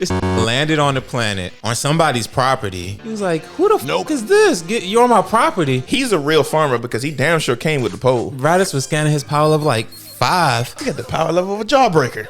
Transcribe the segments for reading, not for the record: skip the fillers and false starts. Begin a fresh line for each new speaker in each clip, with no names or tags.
This landed on the planet on somebody's property. He was like, who the fuck is this? You're on my property.
He's a real farmer because he damn sure came with the pole.
Raditz was scanning his power level like 5.
He got the power level of a jawbreaker.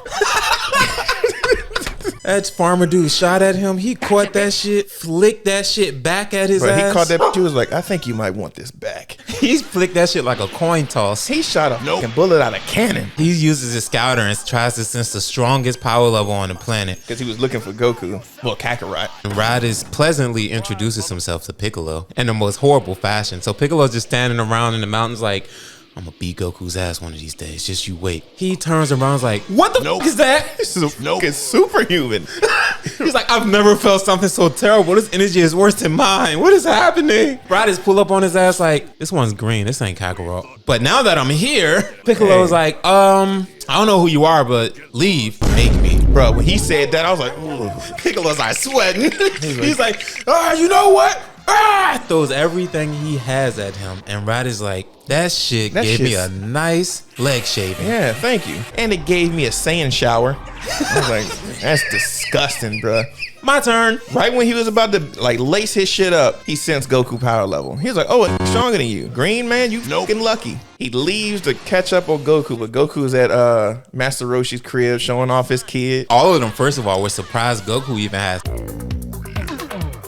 That farmer dude shot at him. He caught that shit, flicked that shit back at his ass.
He caught that. He was like, I think you might want this back.
He flicked that shit like a coin toss.
He shot a fucking bullet out of cannon.
He uses his scouter and tries to sense the strongest power level on the planet.
Because he was looking for Goku. Well, Kakarot.
Raditz pleasantly introduces himself to Piccolo in the most horrible fashion. So Piccolo's just standing around in the mountains like, I'm gonna beat Goku's ass one of these days. Just you wait. He turns around and is like, what the fuck is that?
This is it's superhuman.
He's like, I've never felt something so terrible. This energy is worse than mine. What is happening? Raditz pull up on his ass like, this one's green. This ain't Kakarot. But now that I'm here, Piccolo's like, I don't know who you are, but leave. Make me.
Bro, when he said that, I was like, ooh.
Piccolo's like sweating. He's like, you know what? Throws everything he has at him. And Raditz like, that shit gave me a nice leg shaving.
Yeah, thank you. And it gave me a Saiyan shower. I was like, that's disgusting, bro.
My turn.
Right when he was about to like lace his shit up, he sensed Goku power level. He was like, oh, it's stronger than you. Green man, you fucking lucky. He leaves to catch up on Goku, but Goku's at Master Roshi's crib showing off his kid.
All of them, first of all, were surprised Goku even has.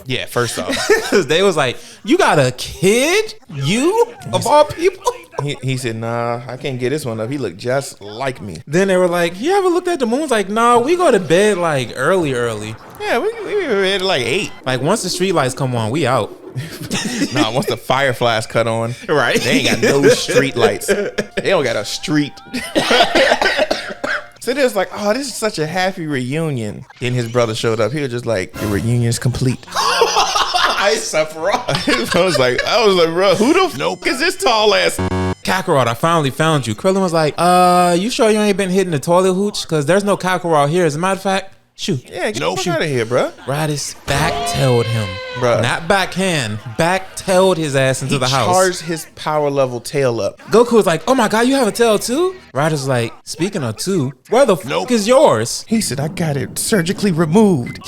Yeah, first off.
They was like, you got a kid? You? Of all people?
He said, nah, I can't get this one up. He looked just like me.
Then they were like, you ever looked at the moon? Like, nah, we go to bed like early.
Yeah, we were at like 8.
Like once the street lights come on, we out.
Nah, once the fireflies cut on,
right?
They ain't got no street lights. They don't got a street. So they was like, oh, this is such a happy reunion. Then his brother showed up. He was just like, the reunion is complete.
I
was like, bro, who the f is this tall ass?
Kakarot, I finally found you. Krillin was like, you sure you ain't been hitting the toilet hooch? Because there's no Kakarot here. As a matter of fact, shoot.
Yeah, get out of here, bro.
Raditz back-tailed him.
Bruh.
Not backhand. Back-tailed his ass into the house.
He charged his power level tail up.
Goku was like, oh my god, you have a tail too? Raditz was like, speaking of two, where the fuck is yours?
He said, I got it surgically removed.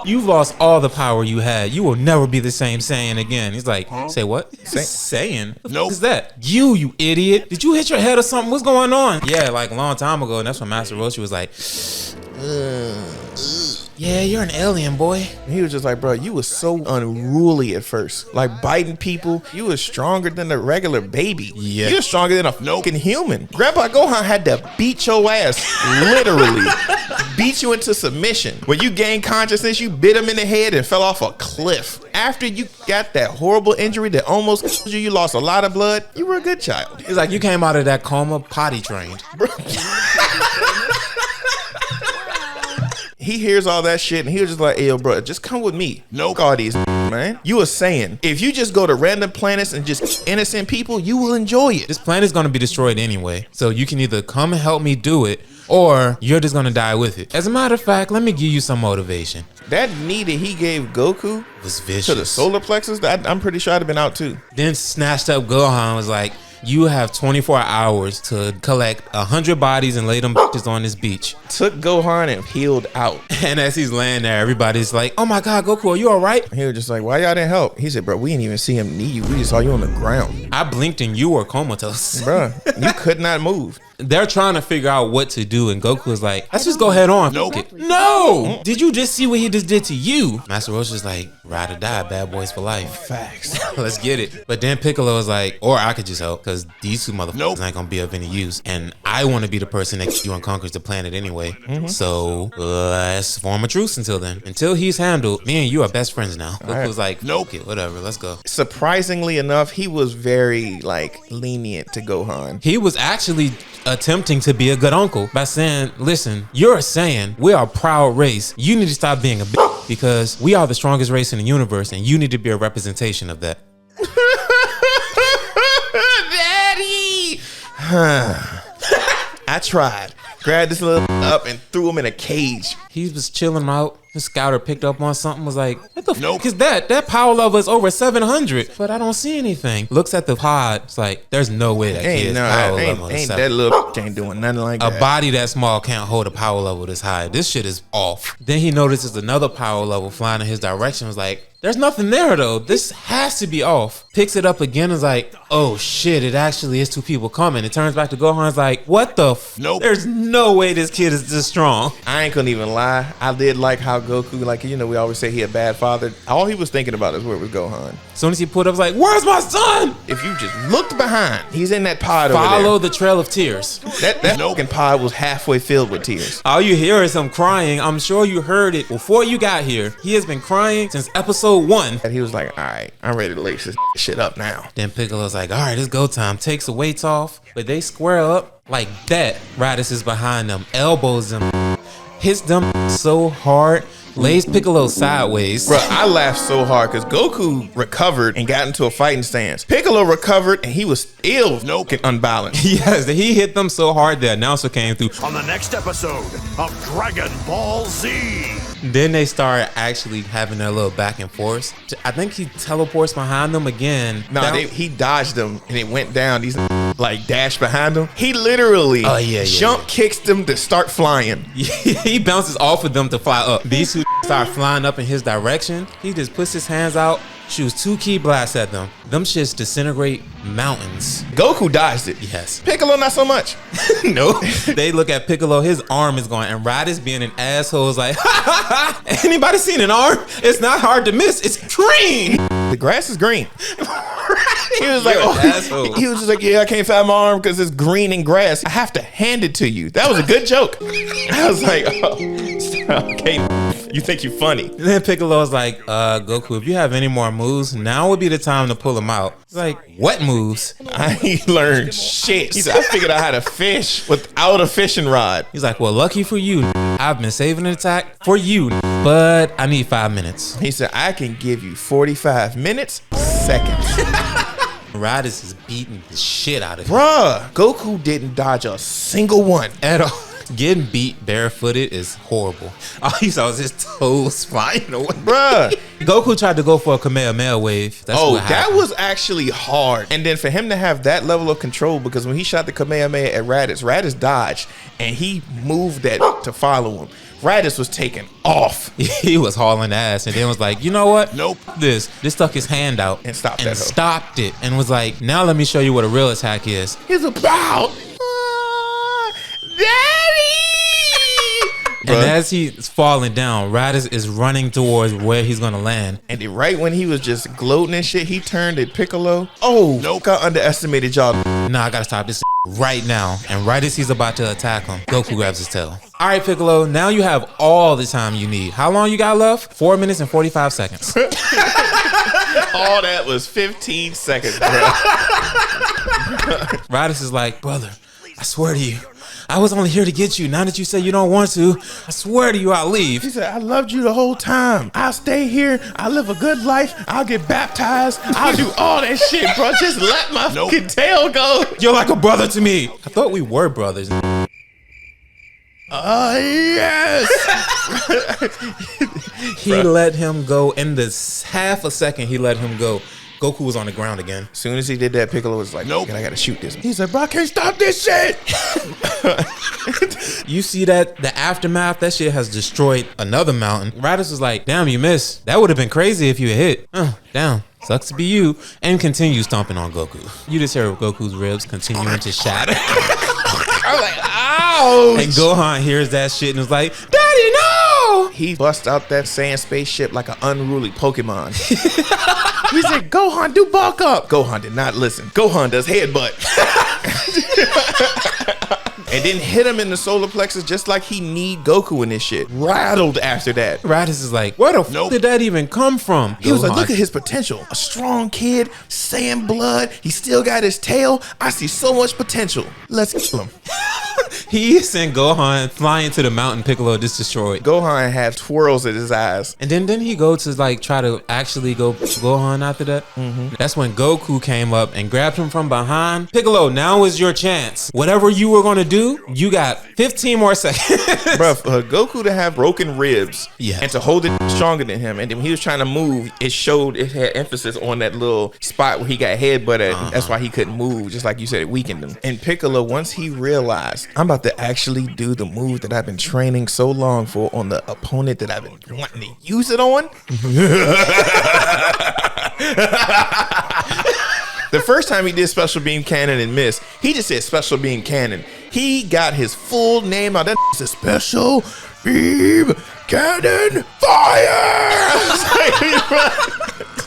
You've lost all the power you had. You will never be the same Saiyan again. He's like, say what? Saiyan? What the fuck is that? You idiot. Did you hit your head or something? What's going on? Yeah, like a long time ago. And that's when Master Roshi was like, yeah, you're an alien, boy.
And he was just like, bro, you was so unruly at first. Like biting people, you was stronger than a regular baby.
Yeah.
You was stronger than a fucking human. Grandpa Gohan had to beat your ass, literally. Beat you into submission. When you gained consciousness, you bit him in the head and fell off a cliff. After you got that horrible injury that almost killed you, you lost a lot of blood, you were a good child.
It's like you came out of that coma potty trained. Bro.
He hears all that shit and he was just like, hey, yo, bro, just come with me. No all these, man. You a Saiyan. If you just go to random planets and just innocent people, you will enjoy it.
This planet's gonna be destroyed anyway. So you can either come and help me do it, or you're just gonna die with it. As a matter of fact, let me give you some motivation.
That knee that he gave Goku
was vicious.
To the solar plexus, I'm pretty sure I'd have been out too.
Then snatched up Gohan was like, you have 24 hours to collect 100 bodies and lay them bitches on this beach.
Took Gohan and peeled out.
And as he's laying there, everybody's like, oh my God, Goku, are you all right?
He was just like, why y'all didn't help? He said, bro, we didn't even see him knee you. We just saw you on the ground.
I blinked and you were comatose.
Bro, you could not move.
They're trying to figure out what to do, and Goku is like, let's just go head on.
Nope.
No! Did you just see what he just did to you? Master Roshi is like, ride or die, bad boys for life.
Facts.
Let's get it. But then Piccolo is like, or I could just help, because these two motherfuckers ain't gonna be of any use. And I want to be the person that kills you and conquers the planet anyway. So let's form a truce until then. Until he's handled, me and you are best friends now. Goku's like, nope. Okay, whatever, let's go.
Surprisingly enough, he was very lenient to Gohan.
He was actually attempting to be a good uncle by saying, listen, you're a Saiyan. We are a proud race. You need to stop being a bitch because we are the strongest race in the universe and you need to be a representation of that.
Daddy! I tried. Grabbed this little up and threw him in a cage.
He was chilling out. His scouter picked up on something, was like, what the fuck is that? That power level is over 700, but I don't see anything. Looks at the pod. It's like, there's no way that kid's power level is 700.
That little ain't doing nothing like that.
A body that small can't hold a power level this high. This shit is off. Then he notices another power level flying in his direction. Was like, there's nothing there though. This has to be off. Picks it up again and is like, oh shit, it actually is two people coming. It turns back to Gohan's like, what the There's no way this kid is this strong.
I ain't gonna even lie. I did like how Goku, like, you know, we always say he a bad father. All he was thinking about is where was Gohan.
As soon as he put up, was like, where's my son?
If you just looked behind, he's in that pod
Follow
over there.
the trail of tears.
That fucking pod was halfway filled with tears.
All you hear is him crying. I'm sure you heard it before you got here. He has been crying since episode 1.
And he was like, all right, I'm ready to lace this shit up now.
Then Piccolo's like, all right, it's go time. Takes the weights off, but they square up like that. Raditz is behind them, elbows them, hits them so hard, lays Piccolo sideways.
Bro, I laughed so hard because Goku recovered and got into a fighting stance. Piccolo recovered and he was still unbalanced.
Yes, he hit them so hard the announcer came through.
On the next episode of Dragon Ball Z.
Then they start actually having their little back and forth. I think he teleports behind them again.
No, he dodged them and it went down. These like dashed behind him. He literally jump kicks them to start flying.
He bounces off of them to fly up. These two start flying up in his direction. He just puts his hands out, shoots 2 key blasts at them. Them shits disintegrate mountains.
Goku dodged it.
Yes.
Piccolo, not so much.
No. They look at Piccolo, his arm is going, and Raditz being an asshole is like, anybody seen an arm? It's not hard to miss. It's green.
The grass is green. He was like,
asshole.
He was just like, yeah, I can't find my arm because it's green and grass. I have to hand it to you. That was a good joke. I was like, oh, okay, you think you're funny.
And then Piccolo was like, Goku, if you have any more moves, now would be the time to pull them out. He's like, what moves?
I ain't learned shit. He said, I figured out how to fish without a fishing rod.
He's like, well, lucky for you, I've been saving an attack for you, but I need 5 minutes.
He said, I can give you 45 minutes, seconds.
Raditz is beating the shit out of him.
Bruh, Goku didn't dodge a single one.
At all. Getting beat barefooted is horrible. All you saw was his toes flying away.
Bruh.
Goku tried to go for a Kamehameha wave. That's what happened.
That was actually hard. And then for him to have that level of control, because when he shot the Kamehameha at Raditz dodged, and he moved that to follow him. Raditz was taken off.
He was hauling ass and then was like, you know what? Nope. This stuck his hand out
and stopped
it and was like, now let me show you what a real attack is.
He's about Daddy.
And as he's falling down, Raditz is running towards where he's gonna land.
And then right when he was just gloating and shit, he turned at Piccolo. Oh, nope. I underestimated y'all.
Nah, I gotta stop this right now. And right as he's about to attack him, Goku grabs his tail. All right, Piccolo, now you have all the time you need. How long you got left? 4 minutes and 45 seconds.
All that was 15 seconds, bro.
Raditz is like, brother, I swear to you, I was only here to get you. Now that you say you don't want to, I swear to you, I'll leave.
He said, I loved you the whole time. I'll stay here. I'll live a good life. I'll get baptized. I'll do all that shit, bro. Just let my fucking tail go.
You're like a brother to me. I thought we were brothers.
Yes.
He let him go. In this half a second, he let him go. Goku was on the ground again.
As soon as he did that, Piccolo was like, nope, I gotta shoot this. He's like, bro, I can't stop this shit.
You see that? The aftermath, that shit has destroyed another mountain. Raditz was like, damn, you missed. That would have been crazy if you had hit. Damn. Sucks to be you. And continues stomping on Goku. You just hear Goku's ribs continuing to shatter.
I was like, ouch.
And Gohan hears that shit and was like, Daddy, no!
He bust out that Saiyan spaceship like an unruly Pokemon. He said, Gohan, do bulk up. Gohan did not listen. Gohan does headbutt. And then hit him in the solar plexus just like he need Goku in this shit. Rattled after that.
Raditz is like, where the fuck did that even come from?
He was like, look at his potential. A strong kid, Saiyan blood. He still got his tail. I see so much potential. Let's kill him.
He sent Gohan flying to the mountain Piccolo just destroyed.
Gohan had twirls in his eyes.
And then didn't he go to like try to actually go Gohan after that? That's when Goku came up and grabbed him from behind. Piccolo, now is your chance. Whatever you were gonna do, you got 15 more seconds.
Bruh, for Goku to have broken ribs
Yes.
and to hold it stronger than him, and then when he was trying to move, it had emphasis on that little spot where he got headbutted. That's why he couldn't move, just like you said, it weakened him. And Piccolo, once he realized, I'm about to actually do the move that I've been training so long for on the opponent that I've been wanting to use it on. The first time he did Special Beam Cannon and missed, he just said Special Beam Cannon. He got his full name out. That said Special Beam Cannon Fire!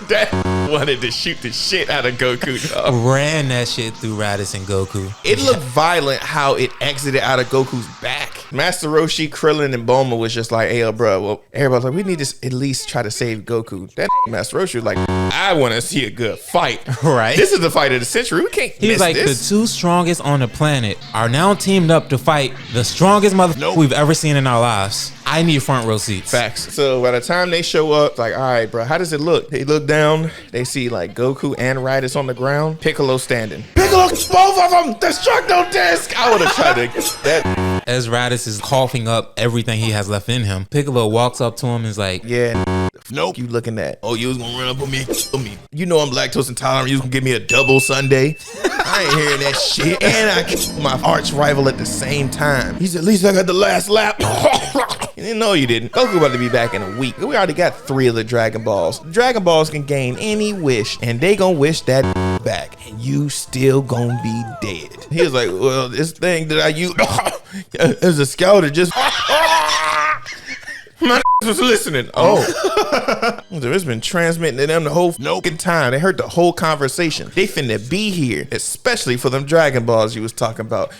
That wanted to shoot the shit out of Goku, dog.
Ran that shit through Raditz and Goku.
It looked violent how it exited out of Goku's back. Master Roshi, Krillin, and Bulma was just like, hey, yo, bro, well, everybody's like, we need to at least try to save Goku. That Master Roshi was like, I want to see a good fight.
Right.
This is the fight of the century. We can't
He
miss
was like,
this.
the two strongest on the planet are now teamed up to fight the strongest motherfucker we've ever seen in our lives. I need front row seats.
Facts. So by the time they show up, it's like, all right, bro, how does it look? They look down, they see like Goku and Raditz on the ground, Piccolo standing. Piccolo, both of them, Destructo Disc. I would have tried to get that.
As Raditz is coughing up everything he has left in him, Piccolo walks up to him and is like,
Yeah, nope. You looking at? Oh, you was gonna run up on me and kill me. You know I'm lactose intolerant. You was gonna give me a double Sunday. I ain't hearing that shit. And I killed my arch rival at the same time. He said, at least I got the last lap. No, you didn't. Goku about to be back in a week. We already got 3 of the Dragon Balls. Dragon Balls can gain any wish, and they gonna wish that back, and you still gonna be dead. He was like, well, this thing that I use as a scout, it just my was listening. Oh, it's been transmitting to them the whole fucking time. They heard the whole conversation. They finna be here, especially for them Dragon Balls you was talking about.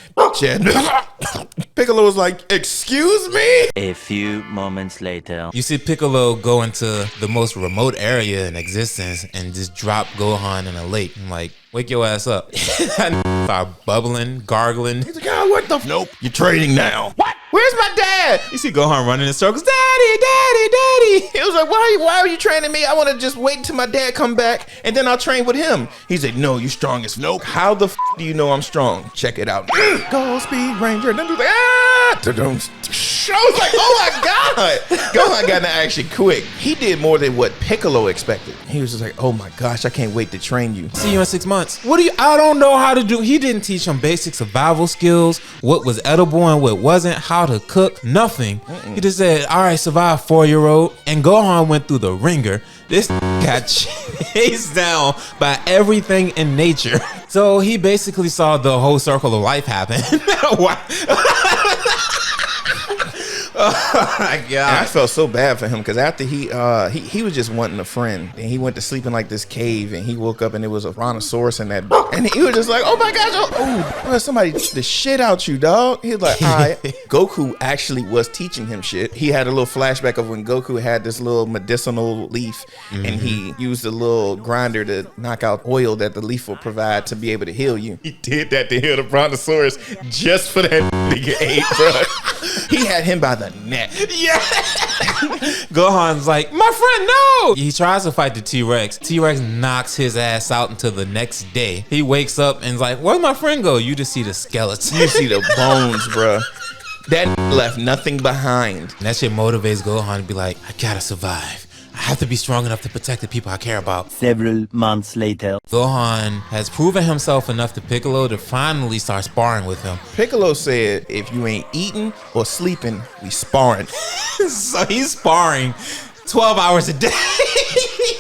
Piccolo was like, excuse me?
A few moments later.
you see Piccolo go into the most remote area in existence and just drop Gohan in a lake. I'm like, wake your ass up. Start bubbling, gargling.
He's like, oh, what the Nope, you're trading now. What? Where's my dad?
You see Gohan running in circles. Daddy, daddy, daddy.
He was like, why are you training me? I want to just wait until my dad come back and then I'll train with him. He's like, no, you strong as nope. How the do you know I'm strong? Check it out. Go Speed Ranger. And then he's like, I was like, oh my God. Gohan got into action quick. He did more than what Piccolo expected. He was just like, oh my gosh, I can't wait to train you.
See you in 6 months. I don't know how to do. He didn't teach him basic survival skills, what was edible and what wasn't, how to cook, nothing. He just said, all right, survive 4-year-old. And Gohan went through the ringer. This got chased down by everything in nature. So he basically saw the whole circle of life happen. Oh my God.
And I felt so bad for him because after he was just wanting a friend, and he went to sleep in like this cave, and he woke up and it was a brontosaurus in that, and he was just like, oh my gosh, oh bro, somebody the shit out you, dog. He was like, all right. Goku actually was teaching him shit. He had a little flashback of when Goku had this little medicinal leaf, and he used a little grinder to knock out oil that the leaf will provide to be able to heal you. He did that to heal the brontosaurus just for that nigga ate, bro. He had him by the neck.
Yeah. Gohan's like, my friend, no. He tries to fight the T-Rex. T-Rex knocks his ass out until the next day. He wakes up and is like, where'd my friend go? You just see the skeleton.
You see the bones, bro. That left nothing behind.
And that shit motivates Gohan to be like, I gotta survive. I have to be strong enough to protect the people I care about.
Several months later.
Gohan has proven himself enough to Piccolo to finally start sparring with him.
Piccolo said, if you ain't eating or sleeping, we sparring.
So he's sparring 12 hours a day.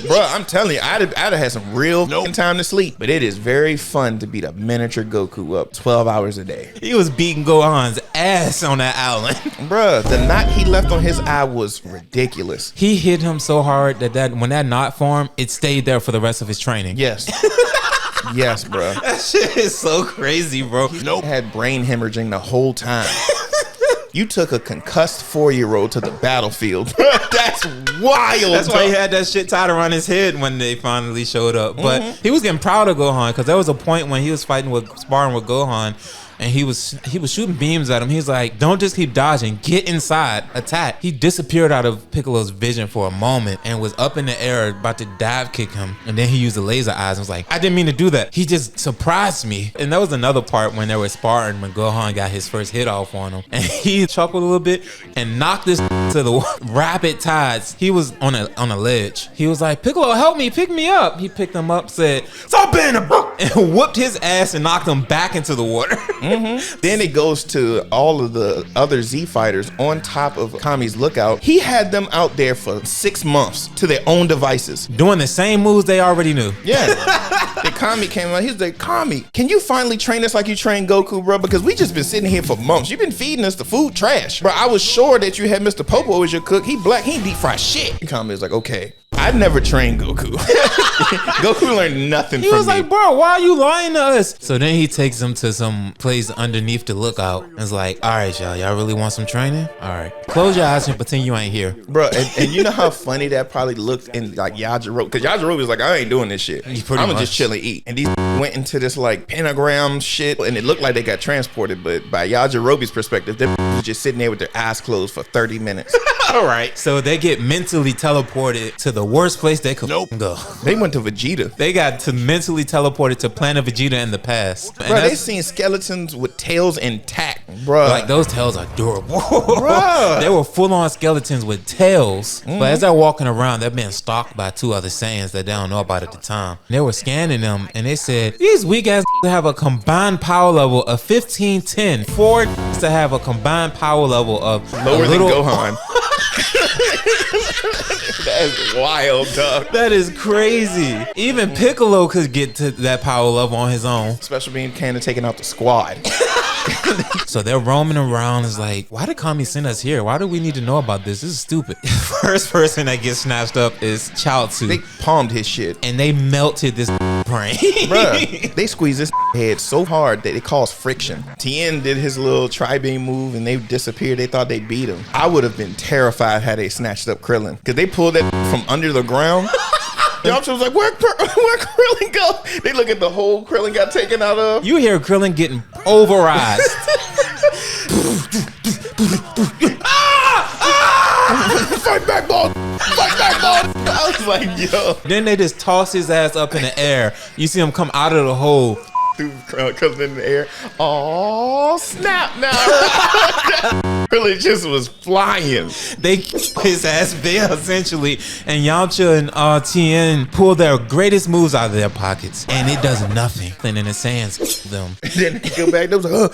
Bro, I'm telling you, I'd have had some real time to sleep. But it is very fun to beat a miniature Goku up 12 hours a day.
He was beating Gohan's ass on that island.
Bruh, the knot he left on his eye was ridiculous.
He hit him so hard that when that knot formed, it stayed there for the rest of his training.
Yes. Yes, bro.
That shit is so crazy, bro.
Had brain hemorrhaging the whole time. You took a concussed 4-year-old to the battlefield. That's wild.
That's why he had that shit tied around his head when they finally showed up. But he was getting proud of Gohan because there was a point when he was sparring with Gohan, and he was shooting beams at him. He's like, don't just keep dodging, get inside, attack. He disappeared out of Piccolo's vision for a moment and was up in the air about to dive kick him, and then he used the laser eyes and was like, I didn't mean to do that. He just surprised me. And that was another part when they were sparring when Gohan got his first hit off on him, and he chuckled a little bit and knocked this to the rapid tides. He was on a ledge. He was like, Piccolo, help me, pick me up. He picked him up, said, stop being a book, and whooped his ass and knocked him back into the water.
Then it goes to all of the other Z fighters on top of Kami's lookout. He had them out there for 6 months to their own devices.
Doing the same moves they already knew.
Yeah. The Kami came out. He's like, Kami, can you finally train us like you train Goku, bro? Because we just been sitting here for months. You've been feeding us the food trash. Bro, I was sure that you had Mr. Popo as your cook. He black. He deep fry shit. Kami was like, okay. I never trained Goku. Goku learned nothing from me.
He was like, bro, why are you lying to us? So then he takes him to some place underneath the lookout and is like, all right, y'all really want some training? All right. Close your eyes and pretend you ain't here.
Bro, and you know how funny that probably looked in like Yajirobe? Because Yajirobe was like, I ain't doing this shit. I'm just chill and eat. And these went into this like pentagram shit, and it looked like they got transported, but by Yajirobe's perspective, they was just sitting there with their eyes closed for 30 minutes.
All right. So they get mentally teleported to the worst place they could go.
They went to Vegeta.
They got to mentally teleported to Planet Vegeta in the past.
Bro, they seen skeletons with tails intact, bro.
Like, those tails are durable.
Bruh.
They were full-on skeletons with tails. But as they're walking around, they're being stalked by 2 other Saiyans that they don't know about at the time. They were scanning them, and they said, these weak-ass have a combined power level of 1510. 4 to have a combined power level of
lower than Gohan. That's wild, dog.
That is crazy. Even Piccolo could get to that power level on his own.
Special being kind of taking out the squad.
So they're roaming around. It's like, why did Kami send us here? Why do we need to know about this? This is stupid. First person that gets snatched up is Chaozu.
They palmed his shit.
And they melted this brain.
Bruh, they squeezed this head so hard that it caused friction. Tien did his little tri-beam move and they disappeared. They thought they beat him. I would have been terrified had they snatched up Krillin. Because they pulled that from under the ground. Yamcha was like, where Krillin go? They look at the hole Krillin got taken out of.
You hear Krillin getting pulverized.
Fight back, ball! Fight back, ball! I was like, yo.
Then they just toss his ass up in the air. You see him come out of the hole.
Comes in the air. Oh, snap now. Krillin just was flying.
They his ass bare essentially, and Yamcha and Tien pull their greatest moves out of their pockets, and it does nothing. And then the Saiyans them.
And then they go back. They was like,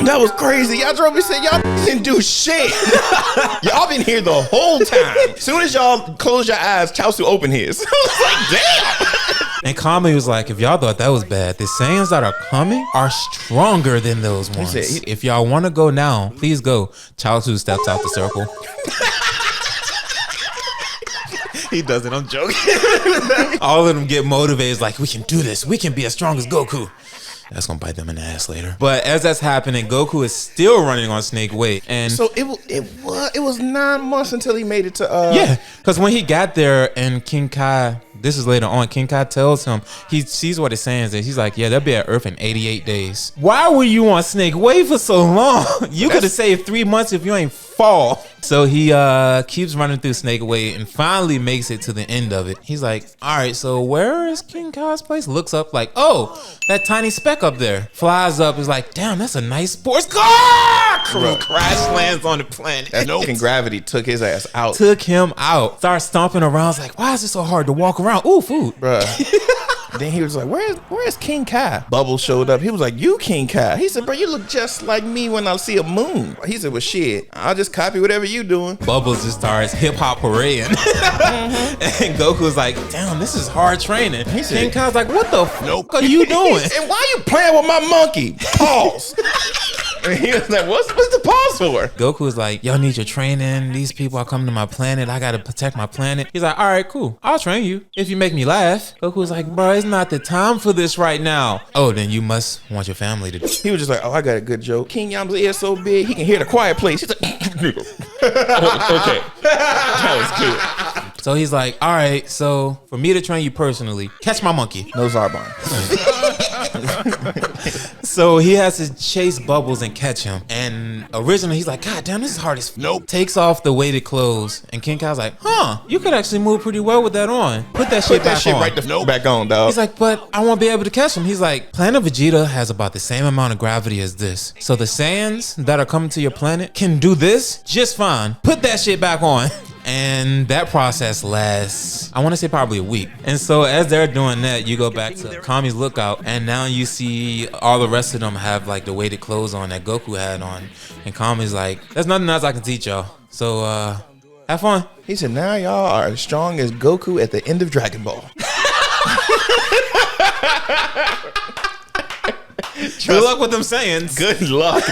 that was crazy. Y'all drove me said y'all didn't do shit. Y'all been here the whole time. As soon as y'all close your eyes, Chaozu opened his. I was like, damn.
And Kami was like, if y'all thought that was bad, the Saiyans that are coming are stronger than those ones. If y'all want to go now, please go. Chaozu steps out the circle. He doesn't, I'm joking. All of them get motivated, like, we can do this. We can be as strong as Goku. That's gonna bite them in the ass later. But as that's happening, Goku is still running on Snake Way, and
so it was 9 months until he made it to
yeah, because when he got there and King Kai, this is later on, King Kai tells him, he sees what it's saying, and he's like, yeah, they'll be at Earth in 88 days. Why were you on Snake Way for so long? You could have saved 3 months if you ain't fall. So he keeps running through Snake Way and finally makes it to the end of it. He's like, all right, so where is King Kai's place? Looks up like, oh, that tiny speck up there. Flies up, is like, damn, that's a nice sports car. Crash lands on the planet.
That fucking gravity took his ass out.
Took him out. Starts stomping around. It's like, why is it so hard to walk around? Ooh, food.
Bruh. Then he was like, where's King Kai? Bubble showed up. He was like, you King Kai. He said, bro, you look just like me when I see a moon. He said, well, shit, I'll just copy whatever you doing.
Bubbles just starts hip-hop parading. And Goku's like, damn, this is hard training. He said, King Kai's like, what the fuck are you doing?
And why you playing with my monkey? Pause. And he was like, what's the pause for?
Goku was like, y'all need your training. These people are coming to my planet. I gotta protect my planet. He's like, all right, cool. I'll train you if you make me laugh. Goku was like, bro, it's not the time for this right now. Oh, then you must want your family to.
He was just like, oh, I got a good joke. King Yam's ear so big, he can hear the quiet place. He's like, okay. That was good.
So he's like, all right, so for me to train you personally, catch my monkey.
No Zarbon.
So he has to chase Bubbles and catch him. And originally he's like, God damn, this is hard as nope. Takes off the weighted clothes. And King Kai's like, huh, you could actually move pretty well with that on. Put that shit back on.
Right the back on, dog.
He's like, but I won't be able to catch him. He's like, Planet Vegeta has about the same amount of gravity as this. So the Saiyans that are coming to your planet can do this just fine. Put that shit back on. And that process lasts, I want to say probably a week. And so as they're doing that, you go back to Kami's lookout, and now you see all the rest of them have like the weighted clothes on that Goku had on. And Kami's like, there's nothing else I can teach y'all. So have fun.
He said, now y'all are as strong as Goku at the end of Dragon Ball.
Good luck with them Saiyans.
Good luck.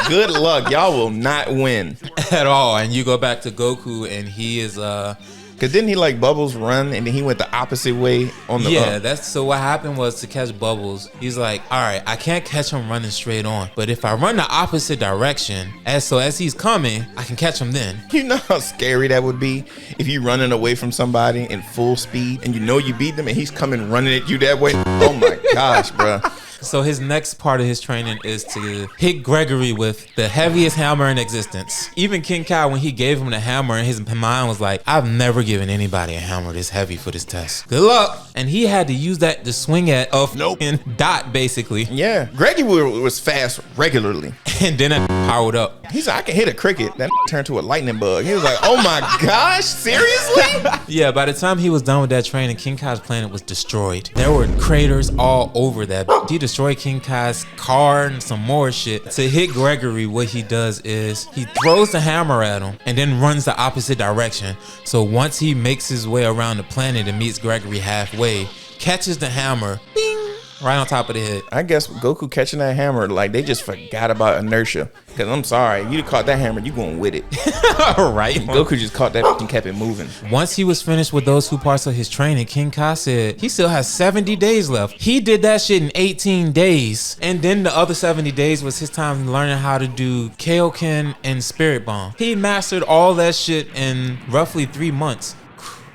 Good luck. Y'all will not win
at all. And you go back to Goku, and he is
because didn't he like Bubbles run and then he went the opposite way on the
that's so what happened was to catch Bubbles, he's like, all right, I can't catch him running straight on, but if I run the opposite direction, as he's coming, I can catch him then.
You know how scary that would be if you running away from somebody in full speed and you know you beat them and he's coming running at you that way. Oh my gosh, bro.
So his next part of his training is to hit Gregory with the heaviest hammer in existence. Even King Kai, when he gave him the hammer, his mind was like, I've never given anybody a hammer this heavy for this test. Good luck. And he had to use that to swing at Dot, basically.
Yeah. Gregory was fast regularly.
And then it powered up.
He's like, I can hit a cricket. That turned to a lightning bug. He was like, oh my gosh, seriously?
Yeah, by the time he was done with that training, King Kai's planet was destroyed. There were craters all over that. He destroyed King Kai's car and some more shit. To hit Gregory, what he does is he throws the hammer at him and then runs the opposite direction. So once he makes his way around the planet and meets Gregory halfway, catches the hammer, bing, right on top of the head.
I guess Goku catching that hammer, like they just forgot about inertia. Cause I'm sorry, you caught that hammer, you going with it.
Right.
Goku just caught that and kept it moving.
Once he was finished with those 2 parts of his training, King Kai said he still has 70 days left. He did that shit in 18 days. And then the other 70 days was his time learning how to do Kaioken and Spirit Bomb. He mastered all that shit in roughly 3 months.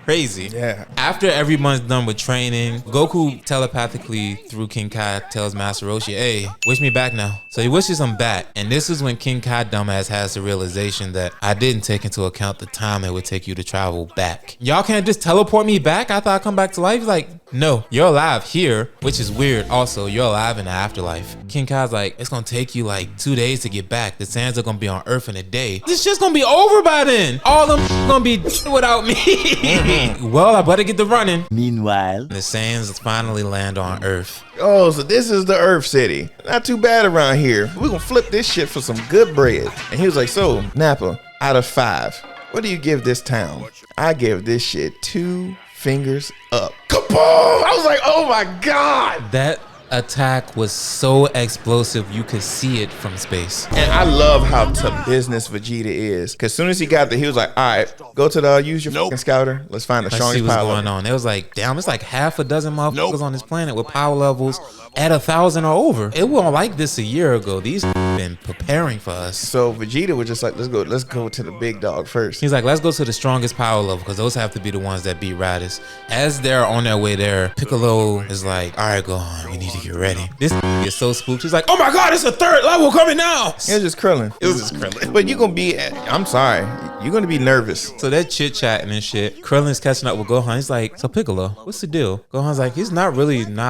Crazy.
Yeah.
After everyone's done with training, Goku telepathically through King Kai tells Master Roshi, hey, wish me back now. So he wishes him back. And this is when King Kai dumbass has the realization that I didn't take into account the time it would take you to travel back. Y'all can't just teleport me back? I thought I'd come back to life. He's like, no, you're alive here, which is weird. Also, you're alive in the afterlife. King Kai's like, it's gonna take you like 2 days to get back. The Saiyans are gonna be on Earth in a day. This shit's gonna be over by then. All them gonna be without me. Well, I better get to running.
Meanwhile,
The Saiyans finally land on Earth.
Oh, so this is the Earth City. Not too bad around here. We're gonna flip this shit for some good bread. And he was like, so, Nappa, out of 5, what do you give this town? I give this shit 2 fingers up. Kaboom! I was like, oh my God!
That attack was so explosive you could see it from space.
And I love how to business Vegeta is. Cause as soon as he got there, he was like, all right, go to the use your fucking scouter. Let's find the
Let's see
strongest
what's
power
going
level.
on. It was like, damn, it's like half a dozen motherfuckers on this planet with power levels at 1,000 or over. It wasn't like this a year ago. These been preparing for us.
So Vegeta was just like, let's go to the big dog first.
He's like, let's go to the strongest power level because those have to be the ones that beat Raditz. As they're on their way there, Piccolo is like, all right, go on. We need to get ready. This is so spooked. He's like, oh my God, it's a 3rd level coming now.
It was just Krillin. It was just Krillin. But you're gonna be, I'm sorry, you're gonna be nervous.
So they're chit-chatting and shit. Krillin's catching up with Gohan. He's like, so Piccolo, what's the deal? Gohan's like, he's not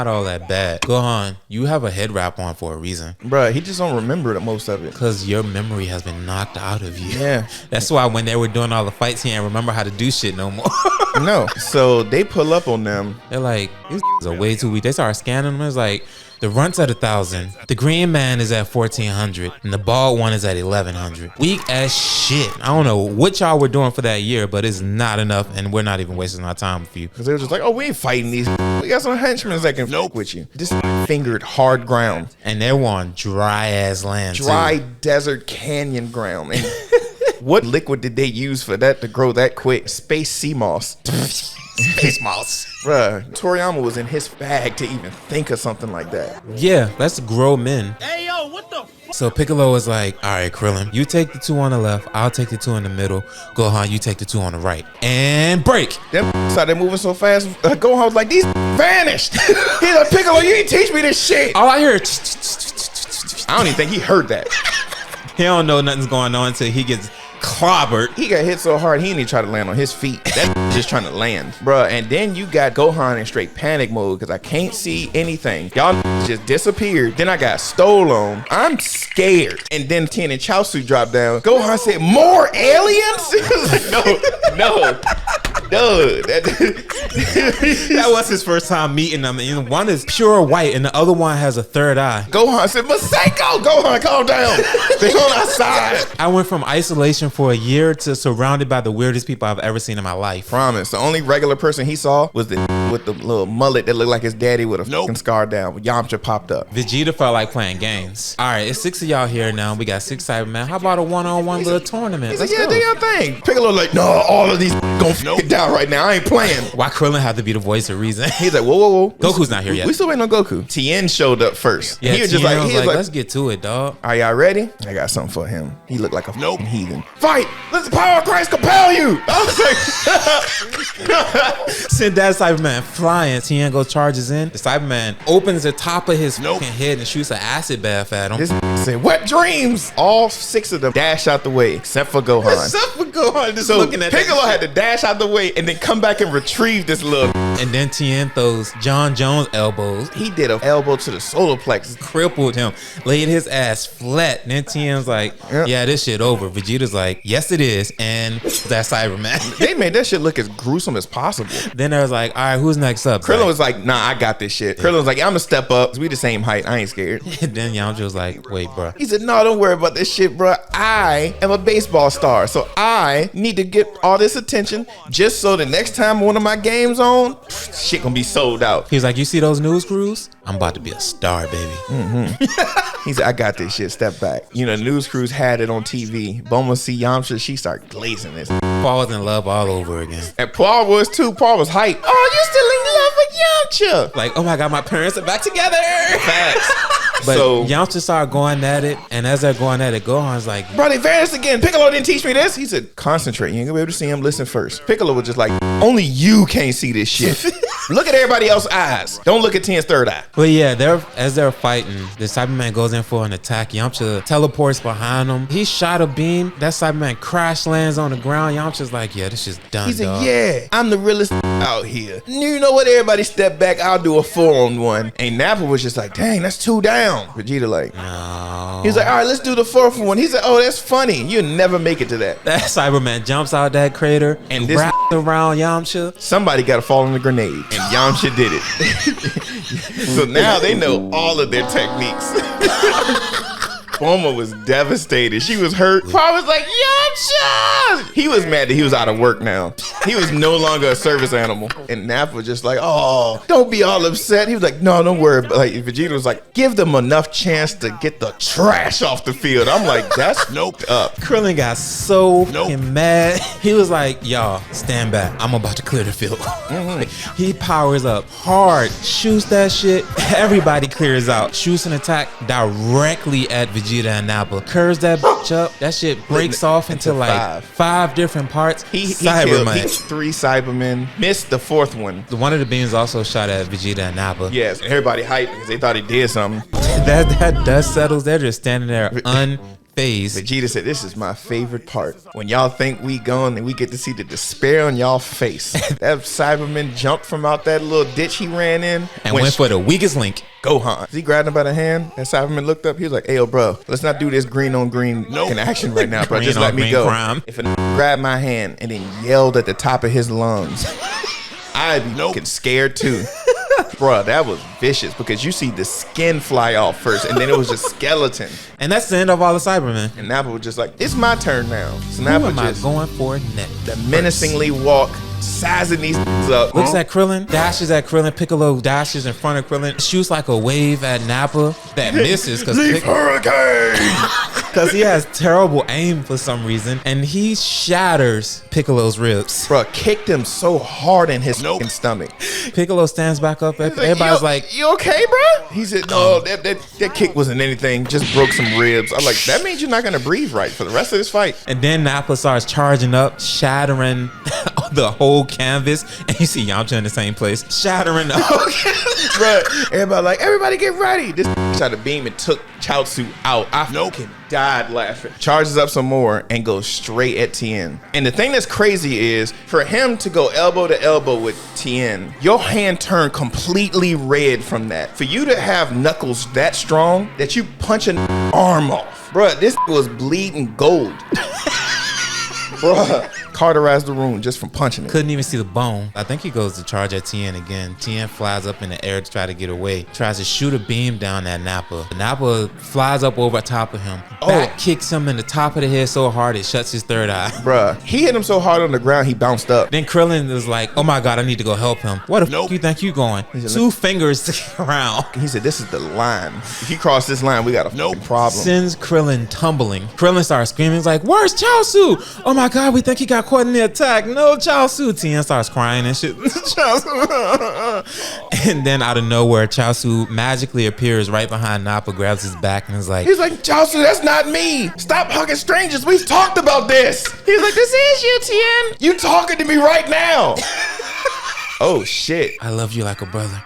all that bad. Gohan, you have a head wrap on for a reason.
Bruh, he just don't remember most of it.
Because your memory has been knocked out of you.
Yeah.
That's why when they were doing all the fights, he didn't remember how to do shit no more.
No. So they pull up on them.
They're like, these are way too weak. They start scanning them. It's like, the runt's at 1,000. The green man is at 1,400. And the bald one is at 1,100. Weak as shit. I don't know what y'all were doing for that year, but it's not enough. And we're not even wasting our time with you.
Because they were just like, oh, we ain't fighting these. We got some henchmen that can fuck with you. This fingered hard ground.
And they were on dry ass land.
Dry desert canyon ground. And what liquid did they use for that to grow that quick? Space sea moss.
Space mouse.
Bruh, Toriyama was in his bag to even think of something like that.
Yeah, let's grow men.
Hey, yo, what the
So Piccolo was like, all right, Krillin, you take the 2 on the left, I'll take the 2 in the middle. Gohan, you take the 2 on the right. And break.
Them started moving so fast, Gohan was like, these vanished. He's like, Piccolo, you didn't teach me this shit.
All I hear
I don't even think he heard that.
he don't know nothing's going on until he gets clobbered.
He got hit so hard, he didn't even try to land on his feet. That just trying to land. Bruh, and then you got Gohan in straight panic mode because I can't see anything. Y'all just disappeared. Then I got stole on. I'm scared. And then Tien and Chaozu dropped down. Gohan said, more aliens? no.
That was his first time meeting them. And one is pure white and the other one has a third eye.
Gohan said, Maseko! Gohan, calm down. They're on our side.
I went from isolation for a year to surrounded by the weirdest people I've ever seen in my life.
Promise. The only regular person he saw was the with the little mullet that looked like his daddy with a fucking scar down. Yamcha popped up.
Vegeta felt like playing games. All right, it's 6 of y'all here now. We got 6 Cybermen. How about a one-on-one little tournament?
He's like,
Let's
yeah,
go.
do your thing. Piccolo like, no, all of these gonna get down right now. I ain't playing.
Why Krillin have to be the voice of reason?
He's like, whoa.
Goku's not here yet.
We still waiting on Goku. Tien showed up first.
Yeah,
He was
Tien
just like,
was
he was like,
let's get to it, dog.
are y'all ready? I got something for him. He looked like a heathen. Fight! Let the power of Christ compel you! I was like,
Send that Cyberman flying. Tien goes charges in. The Cyberman opens the top of his fucking head and shoots an acid bath at him.
this said, what dreams? All 6 of them dash out the way, except for Gohan.
Except for Gohan just
So
looking at
Piccolo
that
had to dash out the way and then come back and retrieve this little.
shit. And then Tien throws John Jones elbows.
He did an elbow to the solar plexus.
Crippled him, laid his ass flat. And then Tien's like,
Yep.
yeah, this shit over. Vegeta's like, yes, it is. And that Cyberman.
They made that shit look as gruesome as possible.
Then there was like, all right, who's next up?
Krillin was like, nah, I got this shit. Krillin was like, I'm gonna step up. We the same height. I ain't scared.
And then Yamcha was like, wait, bro.
He said, no, don't worry about this shit, bro. I am a baseball star, so I need to get all this attention just so the next time one of my games on, shit gonna be sold out.
He was like, you see those news crews? I'm about to be a star, baby.
He said, I got this shit. Step back. You know, news crews had it on TV. Bulma see Yamcha, she started glazing this.
Paul was in love all over again.
And Paul was too. Paul was hyped. Oh, you still in love with Yamcha?
Like, oh my God, my parents are back together.
Facts.
But
So,
Yamcha started going at it, and as they're going at it, Gohan's like,
bro, they vanished again. Piccolo didn't teach me this. He said, concentrate. You ain't gonna be able to see him. Listen first. Piccolo was just like, only you can't see this shit. Look at everybody else's eyes. Don't look at Tien's third eye.
but yeah, as they're fighting, the Cyberman goes in for an attack. Yamcha teleports behind him. He shot a beam. That Cyberman crash lands on the ground. Yamcha's like, yeah, this shit's done,
He said,
dog.
yeah, I'm the realest out here. You know what? Everybody step back. I'll do a 4-on-1. And Nappa was just like, dang, that's 2 down. Vegeta like,
No.
he's like, all right, let's do the 4th one. He said, oh, that's funny. You'll never make it to that.
That Cyberman jumps out that crater
And
and
this-
wraps around Yamcha.
Somebody got to fall in the grenade. And Yamcha did it. So now they know all of their techniques. Bulma was devastated. She was hurt. Paul was like, Yamcha! He was mad that he was out of work now. He was no longer a service animal. And Nappa was just like, oh, don't be all upset. He was like, no, don't worry. Like, Vegeta was like, give them enough chance to get the trash off the field. I'm like, that's noped up.
Krillin got so fucking mad. He was like, y'all, stand back. I'm about to clear the field. He powers up hard, shoots that shit. Everybody clears out. Shoots an attack directly at Vegeta and Nappa. Curves that bitch up. That shit breaks off into like 5 different parts.
He killed
Cyberman.
3 Cybermen. Missed the 4th one.
One of the beams also shot at Vegeta and Nappa.
Yes, and everybody hyped because they thought he did something.
That dust settles. They're just standing there unfazed.
Vegeta said, this is my favorite part. When y'all think we gone and we get to see the despair on y'all face. That Cyberman jumped from out that little ditch he ran in.
And went for the weakest link.
Gohan. He grabbed him by the hand. That Cyberman looked up. He was like, hey, yo, bro, let's not do this green on green in action right now, bro.
Green
Just
on
let me
green
go.
crime.
If a grabbed my hand and then yelled at the top of his lungs, I'd be fucking scared too. Bruh, that was vicious because you see the skin fly off first and then it was just skeleton.
And that's the end of all the Cybermen.
And Nappa was just like, it's my turn now. So
Who
Nappa
am I
just
going for next?
menacingly walk sizing these up.
Looks at Krillin, dashes at Krillin. Piccolo dashes in front of Krillin, shoots like a wave at Nappa that misses because he has terrible aim for some reason, and he shatters Piccolo's ribs.
Bro, kicked him so hard in his stomach.
Piccolo stands back up. Everybody's like,
"You okay, bro?" He said, "No, that kick wasn't anything. Just broke some ribs." I'm like, "That means you're not gonna breathe right for the rest of this fight."
and then Nappa starts charging up, shattering the whole canvas, and you see Yamcha in the same place, shattering the whole canvas.
Bro, everybody get ready. This shot a beam and took Chaozu out. I fucking died laughing. Charges up some more and goes straight at Tien. And the thing that's crazy is for him to go elbow to elbow with Tien, your hand turned completely red from that. For you to have knuckles that strong that you punch an arm off. Bruh, this was bleeding gold. Bruh, cauterized the room just from punching it.
Couldn't even see the bone. I think he goes to charge at Tien again. Tien flies up in the air to try to get away. Tries to shoot a beam down at Nappa. Nappa flies up over top of him. Back kicks him in the top of the head so hard it shuts his third eye.
Bruh, he hit him so hard on the ground he bounced up.
Then Krillin is like, "Oh my God, I need to go help him." What the fuck you think you going? Two fingers to the ground.
He said, "This is the line. If you cross this line, we got a problem."
Sends Krillin tumbling. Krillin starts screaming. He's like, "Where's Chaozu? Oh my God, we think he got caught in the attack. No, Chaozu." Tien starts crying and shit. And then out of nowhere, Chaozu magically appears right behind Nappa, grabs his back, and is like,
He's like, "Chaozu, that's not me. Stop hugging strangers. We've talked about this." He's like, "This is you, Tien. You talking to me right now." Oh shit.
"I love you like a brother.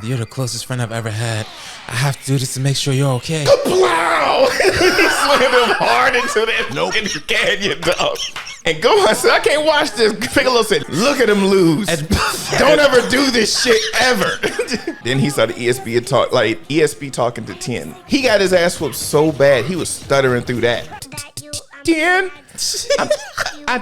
You're the closest friend I've ever had. I have to do this to make sure you're okay."
Plow! He slammed him hard into that canyon, dog. And Gohan said, "I can't watch this." Piccolo said, "Look at him lose. Don't ever do this shit ever." Then he saw the ESP talking to Tien. He got his ass whooped so bad he was stuttering through that. Tien, I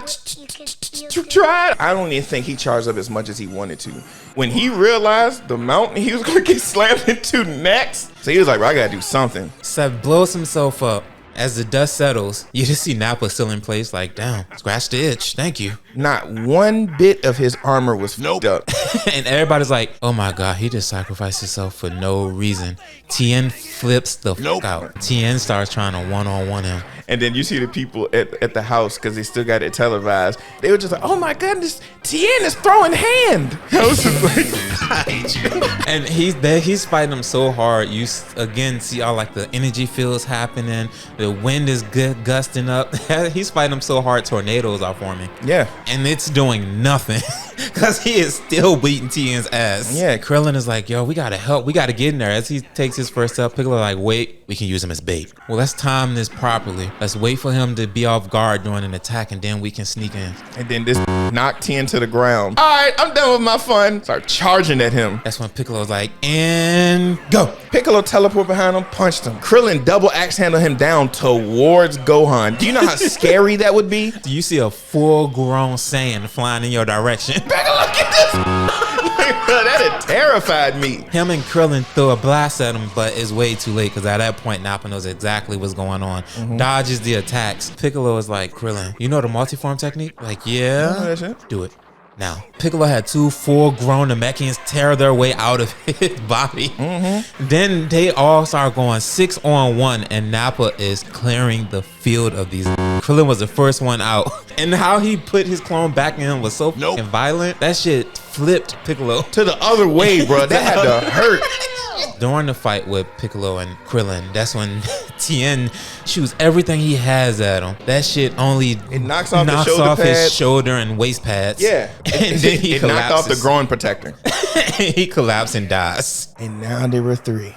tried. I don't even think he charged up as much as he wanted to. When he realized the mountain he was gonna get slammed into next, so he was like, "Bro, I gotta do something."
Seth blows himself up. As the dust settles, you just see Nappa still in place, like, "Damn, scratch the itch. Thank you."
Not one bit of his armor was fucked up.
And everybody's like, "Oh my God, he just sacrificed himself for no reason." Tien flips the fuck out. Tien starts trying to one-on-one him.
And then you see the people at the house, because they still got it televised. They were just like, "Oh my goodness, Tien is throwing hand." I was just like, "I hate you."
And he's fighting him so hard. You again see all like the energy fields happening. The wind is gusting up. He's fighting him so hard, tornadoes are forming.
Yeah.
And it's doing nothing because he is still beating Tien's ass.
Yeah.
Krillin is like, "Yo, we gotta help. We gotta get in there." As he takes his first step, Piccolo like, "Wait, we can use him as bait. Well, let's time this properly. Let's wait for him to be off guard during an attack, and then we can sneak in."
And then this knocked Tien to the ground. "All right, I'm done with my fun." Start charging at him.
That's when Piccolo's like, "And go."
Piccolo teleport behind him, punched him. Krillin double axe handle him down towards Gohan. Do you know how scary that would be?
Do you see a full-grown Saiyan flying in your direction?
Piccolo, get this! That had terrified me.
Him and Krillin throw a blast at him, but it's way too late because at that point, Nappa knows exactly what's going on. Dodges the attacks. Piccolo is like, "Krillin, you know the multiform technique?" Like, "Yeah."
know that shit.
"Do it now." Piccolo had two full-grown Namekians tear their way out of his body. Then they all start going 6-on-1, and Nappa is clearing the field of these. Krillin was the first one out, and how he put his clone back in him was so fucking violent. That shit flipped Piccolo
To the other way, bro. That had to hurt.
During the fight with Piccolo and Krillin, that's when Tien shoots everything he has at him. That shit only
knocks off the shoulder
his
pad.
shoulder and waist pads.
Yeah.
And then he
it knocked off the
collapses.
growing protector.
He collapses and dies.
And now there were 3.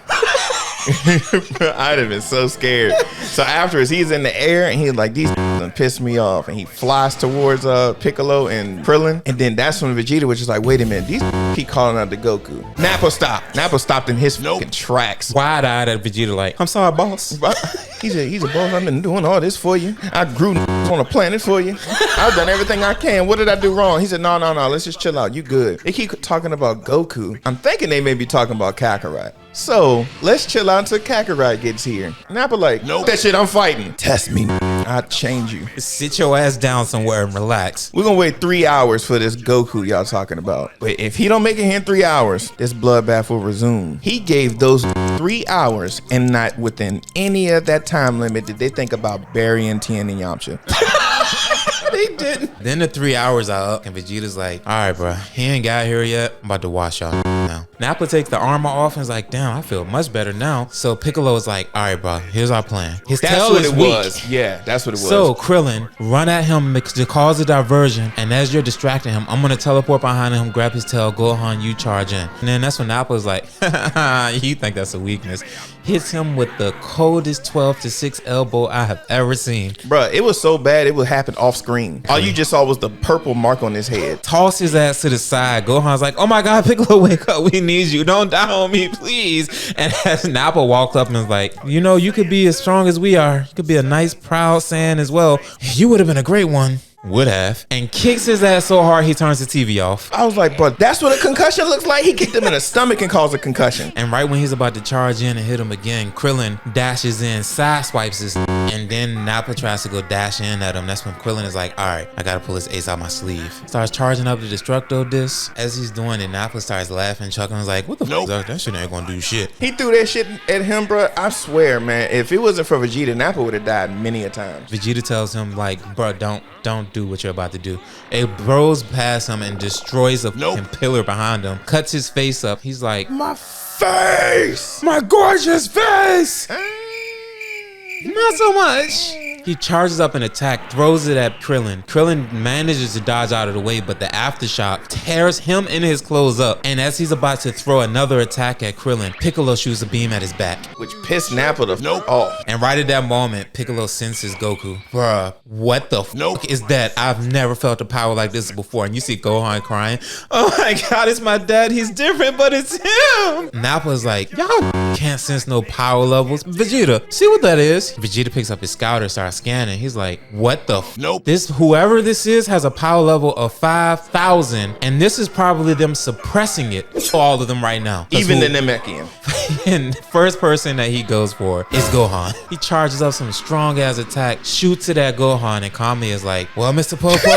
I'd have been so scared. So afterwards, he's in the air and he's like, "These done pissed me off." And he flies towards Piccolo and Krillin. And then that's when Vegeta was just like, "Wait a minute, these keep calling out to Goku." Nappa stopped. Nappa stopped in his fucking tracks.
Wide-eyed at Vegeta like, "I'm sorry, boss."
He's a boss. I've been doing all this for you. I grew on a planet for you. I've done everything I can. What did I do wrong? He said, no. Let's just chill out. You good. They keep talking about Goku. I'm thinking they may be talking about Kakarot. So let's chill out until Kakarot gets here. Nappa like, "Nope, that shit I'm fighting." "Test me." I'll change you.
Sit your ass down somewhere and relax.
We're gonna wait 3 hours for this Goku y'all talking about. But if he don't make it here in 3 hours, this bloodbath will resume. He gave those 3 hours, and not within any of that time limit did they think about burying Tien and Yamcha.
They didn't. Then the 3 hours are up, and Vegeta's like, all right, bro, he ain't got here yet. I'm about to wash y'all now. Nappa takes the armor off and is like, damn, I feel much better now. So Piccolo is like, all right, bro, here's our plan. His tail is weak.
Yeah, that's what it was.
So Krillin, run at him to cause a diversion, and as you're distracting him, I'm gonna teleport behind him, grab his tail, Gohan, you charge in. And then that's when Nappa's like, you think that's a weakness. Hits him with the coldest 12-6 elbow I have ever seen.
Bruh, it was so bad it would happen off screen. All you just saw was the purple mark on his head.
Toss his ass to the side. Gohan's like, oh my God, Piccolo, wake up. We need you. Don't die on me, please. And as Nappa walks up and is like, you know, you could be as strong as we are. You could be a nice, proud Saiyan as well. You would have been a great one. Would have. And kicks his ass so hard he turns the TV off.
I was like, bro, that's what a concussion looks like? He kicked him in the stomach and caused a concussion.
And right when he's about to charge in and hit him again, Krillin dashes in, side swipes his, and then Nappa tries to go dash in at him. That's when Krillin is like, all right, I gotta pull his ace out my sleeve. Starts charging up the Destructo Disc. As he's doing it, Nappa starts laughing, chuckling, is like, what the fuck? That shit ain't gonna do shit.
He threw that shit at him, bro. I swear, man, if it wasn't for Vegeta, Nappa would have died many a times.
Vegeta tells him, like, bro, don't do what you're about to do. It blows past him and destroys a fucking pillar behind him. Cuts his face up. He's like,
My face!
my gorgeous face! Not so much. He charges up an attack, throws it at Krillin. Krillin manages to dodge out of the way, but the aftershock tears him and his clothes up. And as he's about to throw another attack at Krillin, Piccolo shoots a beam at his back.
Which pissed Nappa the fuck off.
And right at that moment, Piccolo senses Goku. Bruh, what the fuck is that? I've never felt a power like this before. And you see Gohan crying. Oh my God, it's my dad. He's different, but it's him. Nappa's like, y'all can't sense no power levels. Vegeta, see what that is? Vegeta picks up his scouter, starts scanning. He's like, what the This, whoever this is, has a power level of 5,000, and this is probably them suppressing it. All of them right now.
Even the Namekian.
And the first person that he goes for is Gohan. He charges up some strong ass attack, shoots it at Gohan, and Kami is like, well, Mr. Popo. So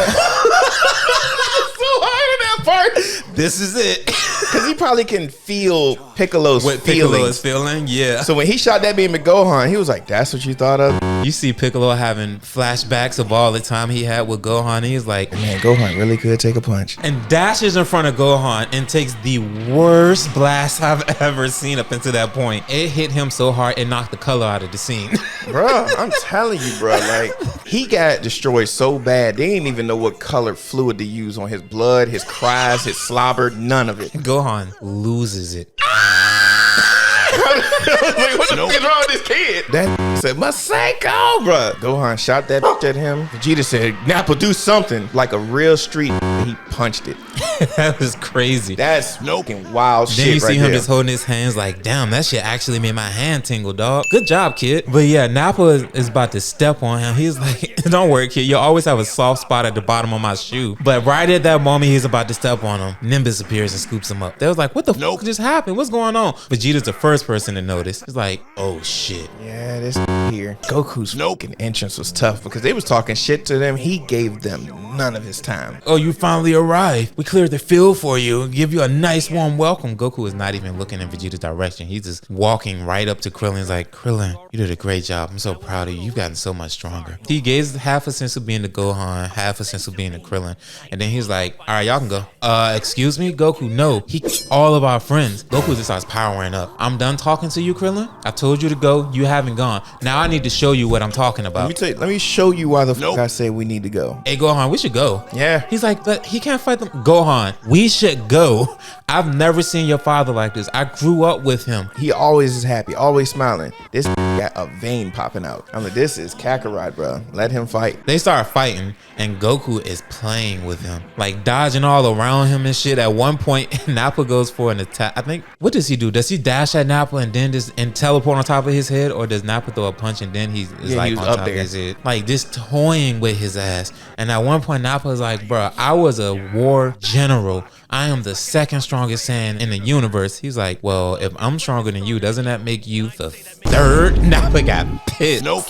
hard in that part. This is it.
Because he probably can feel Piccolo's
What
feelings.
Piccolo is feeling, yeah.
So when he shot that beam at Gohan, he was like, that's what you thought of?
You see Piccolo having flashbacks of all the time he had with Gohan. He's like,
Man, Gohan really could take a punch.
and dashes in front of Gohan and takes the worst blast I've ever seen up until that point. It hit him so hard, it knocked the color out of the scene.
Bro, I'm telling you, bro, like, he got destroyed so bad, they didn't even know what color fluid to use on his blood, his cries, his slobber, none of it.
Gohan loses it.
Like, what the fuck is wrong with this kid? That said, Masako, bro. Gohan shot that bitch at him. Vegeta said, Nappa, do something. Like a real street, he punched it.
That was crazy.
That's fucking wild
Then
shit
you see
right
him
there.
just holding his hands like, damn, that shit actually made my hand tingle, dog. Good job, kid. But yeah, Nappa is about to step on him. He's like, don't worry, kid. You always have a soft spot at the bottom of my shoe. But right at that moment, he's about to step on him. Nimbus appears and scoops him up. They was like, what the fuck just happened? What's going on? Vegeta's the first person to notice. He's like, oh shit.
Yeah, this here. Goku's fucking entrance was tough because they was talking shit to them. He gave them none of his time.
Oh, you finally arrived. We cleared the field for you. Give you a nice warm welcome. Goku is not even looking in Vegeta's direction. He's just walking right up to Krillin. He's like, Krillin, you did a great job. I'm so proud of you. You've gotten so much stronger. He gives half a sense of being to Gohan, half a sense of being to Krillin. And then he's like, all right, y'all can go. Excuse me, Goku? No, he all of our friends. Goku just starts powering up. I'm done talking to you, Krillin. I told you to go. You haven't gone. Now I need to show you what I'm talking about.
Let me show you why the fuck I say we need to go.
Hey, Gohan, we should go.
Yeah.
He's like, but he can't fight them. Gohan, we should go. I've never seen your father like this. I grew up with him.
He always is happy, always smiling. This got a vein popping out. I'm like, this is Kakarot, bro. Let him fight.
They start fighting, and Goku is playing with him, like dodging all around him and shit. At one point, Nappa goes for an attack. I think, what does he do? Does he dash at Nappa and then teleport on top of his head, or does Nappa throw a punch and then he's like
he was
on
up
top
there.
of his head, like just toying with his ass? And at one point, Nappa is like, bro, I was a war general. I am the second strongest Saiyan in the universe. He's like, well, if I'm stronger than you, doesn't that make you the Third, Nappa got pissed.
Nope.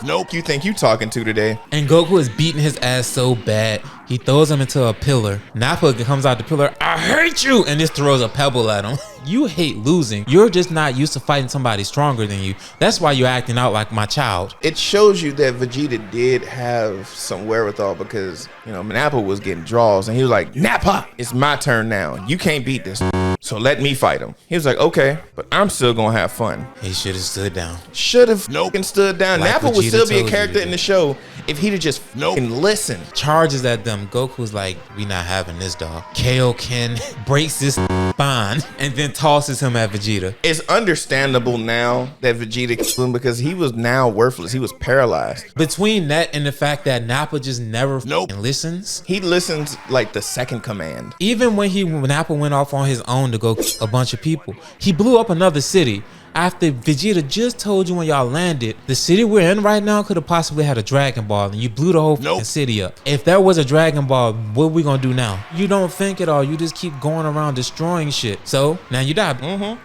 Nope. You think you talking to today?
And Goku is beating his ass so bad, he throws him into a pillar. Nappa comes out the pillar, I hate you, and just throws a pebble at him. You hate losing. You're just not used to fighting somebody stronger than you. That's why you're acting out like my child.
It shows you that Vegeta did have some wherewithal because, Nappa was getting draws and he was like, Nappa, it's my turn now. You can't beat this, so let me fight him. He was like, okay, but I'm still gonna have fun.
He should have stood down.
Should have stood down.
Like
Nappa would
Vegeta
still be a
told you
character
to
in
do.
the show if he'd have just listened.
Charges at them. Goku's like, we not having this, dog. Kaioken breaks his spine and then tosses him at Vegeta.
It's understandable now that Vegeta killed him because he was now worthless. He was paralyzed.
Between that and the fact that Nappa just never listens.
He listens like the second command.
Even when Nappa went off on his own to go kill a bunch of people, he blew up another city. After Vegeta just told you when y'all landed, the city we're in right now could have possibly had a Dragon Ball and you blew the whole fucking city up. If there was a Dragon Ball, what we gonna do now? You don't think at all. You just keep going around destroying shit. So now you die. Him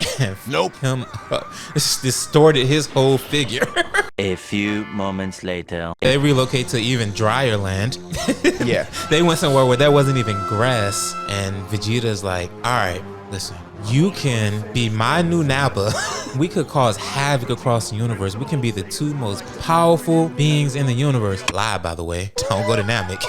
distorted his whole figure.
A few moments later.
They relocate to even drier land.
Yeah.
They went somewhere where there wasn't even grass. And Vegeta's like, all right, listen. You can be my new Nappa. We could cause havoc across the universe. We can be the two most powerful beings in the universe. Lie, by the way. Don't go to Namek.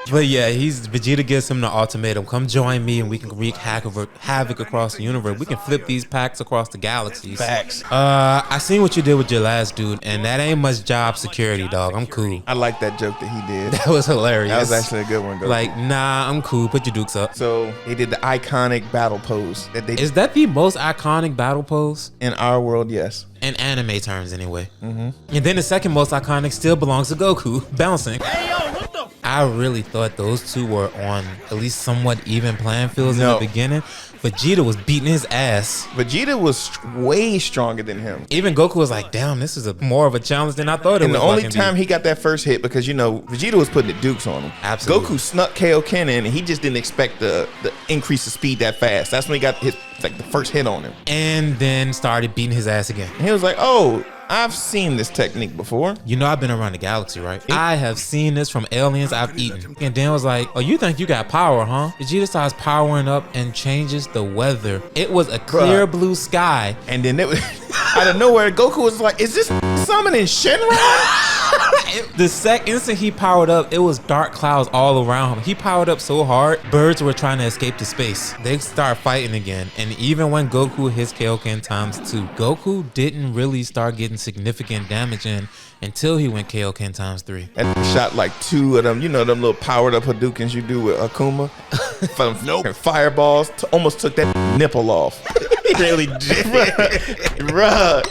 But yeah, Vegeta gives him the ultimatum. Come join me and we can wreak havoc across the universe. We can flip these packs across the galaxies.
Facts.
I seen what you did with your last dude, and that ain't much job security, dog. I'm cool.
I like that joke that he did.
That was hilarious.
That was actually a good one, though.
Like, nah, I'm cool. Put your dukes up.
So they did the iconic battle pose that they
Is that the most iconic battle pose?
in our world? Yes.
In anime terms, anyway. And then the second most iconic still belongs to Goku, bouncing. I really thought those two were on at least somewhat even playing fields in the beginning. Vegeta was beating his ass.
Vegeta was way stronger than him.
Even Goku was like, damn, this is more of a challenge than I thought it
And
was.
the only time he got that first hit, because Vegeta was putting the dukes on him.
Absolutely.
Goku snuck Kaioken in, and he just didn't expect the increase of speed that fast. That's when he got the first hit on him.
And then started beating his ass again.
And he was like, oh, I've seen this technique before.
You know I've been around the galaxy, right? I have seen this from aliens I've eaten. And Dan was like, oh, you think you got power, huh? Vegeta starts powering up and changes the weather. It was a clear blue sky.
And then it was out of nowhere, Goku was like, is this summoning Shenron?
The instant he powered up, it was dark clouds all around him. He powered up so hard, birds were trying to escape to space. They start fighting again. And even when Goku hits Kaioken ×2, Goku didn't really start getting significant damage in until he went Kaioken ×3.
And shot like two of them, them little powered up Hadoukens you do with Akuma. From fireballs, almost took that nipple off. He really did. Bruh.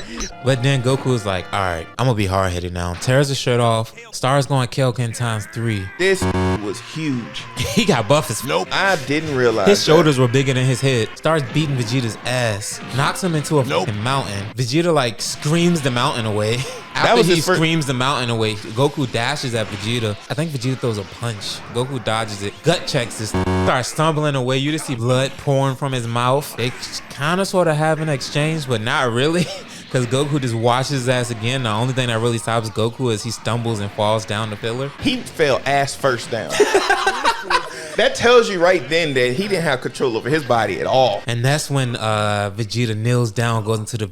But then Goku was like, all right, I'm gonna be hard-headed now. Tears his shirt off, starts going Kaioken ×3.
This was huge.
He got buff as
I didn't realize
his shoulders were bigger than his head. Starts beating Vegeta's ass, knocks him into a fucking mountain. Vegeta like screams the mountain away. After he screams the mountain away, Goku dashes at Vegeta. I think Vegeta throws a punch. Goku dodges it, gut checks this, starts stumbling away. You just see blood pouring from his mouth. They kind of sort of have an exchange, but not really. Because Goku just washes his ass again. The only thing that really stops Goku is he stumbles and falls down the pillar.
He fell ass first down. That tells you right then that he didn't have control over his body at all.
And that's when Vegeta kneels down, goes into the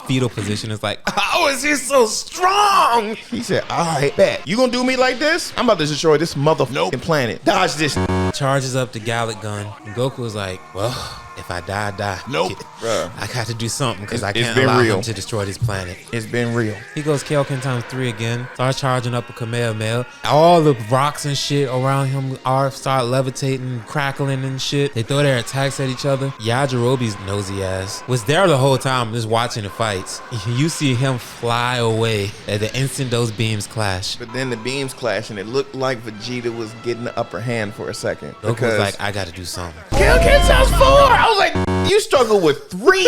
fetal position. It's like, how is he so strong?
He said, all right, bet. You gonna do me like this? I'm about to destroy this motherfucking planet. Dodge this.
Charges up the Gallic gun. And Goku was like, well, if I die, I die.
Bruh.
I got to do something because I
It's
can't
been
allow
real.
him to destroy this planet.
It's been real.
He goes Kaioken ×3 again, starts charging up a Kamehameha. All the rocks and shit around him start levitating, crackling and shit. They throw their attacks at each other. Yajirobe's nosy ass was there the whole time just watching the fights. You see him fly away at the instant those beams clash.
But then the beams clash and it looked like Vegeta was getting the upper hand for a second.
Goku was like, I gotta do something.
Kaioken ×4! I was like, You struggle with 3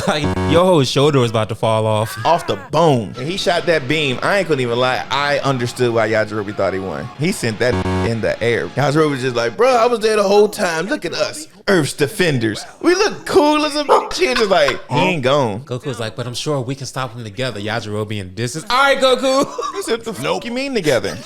Like your whole shoulder was about to fall off.
off the bone. And he shot that beam. I ain't gonna even lie. I understood why Yajirobe thought he won. He sent that in the air. Yajirobe was just like, bro, I was there the whole time. Look at us, Earth's defenders. We look cool as a bitch. He was just like, he ain't gone.
Goku was like, but I'm sure we can stop him together. Yajirobe in distance. All right, Goku.
He said, the fuck you mean together?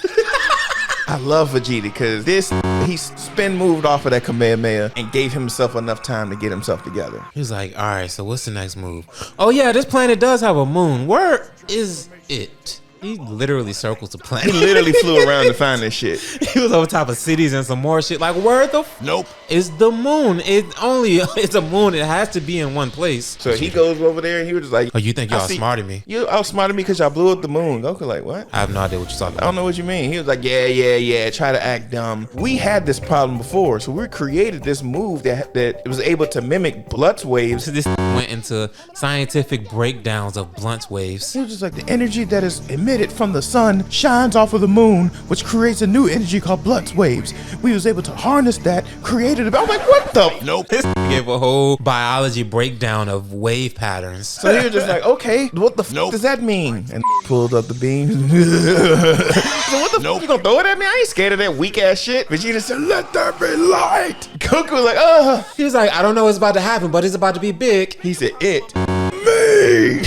I love Vegeta because he spin moved off of that Kamehameha and gave himself enough time to get himself together.
He was like, all right, so what's the next move? Oh yeah, this planet does have a moon. Where is it? He literally circles the
He
planet.
literally flew around to find this shit.
He was over top of cities and some more shit. Like, where the
Nope.
is the moon? It's a moon. It has to be in one place.
So he goes over there and he was just like,
Oh, you think y'all
I see-
smarted me?
You outsmarted me because y'all blew up the moon. Goku like, what?
I have no idea what you're talking
I don't
about.
know what you mean. He was like, yeah. Try to act dumb. We had this problem before, so we created this move that was able to mimic Blunt's waves.
So this went into scientific breakdowns of Blunt's waves.
He was just like, the energy that is emitted from the sun shines off of the moon, which creates a new energy called Blunt's waves. We was able to harness that, created it. I was like, what the?
Nope.
This gave a whole biology breakdown of wave patterns.
So he was just like, okay, what the
Nope.
does that mean? And pulled up the beam. So what the
Nope.
you gonna throw it at me? I ainain't scared of that weak ass shit. Vegeta said, let there be light. Goku was like,
He was like, I don't know what's about to happen, but it's about to be big.
He said, it. Me.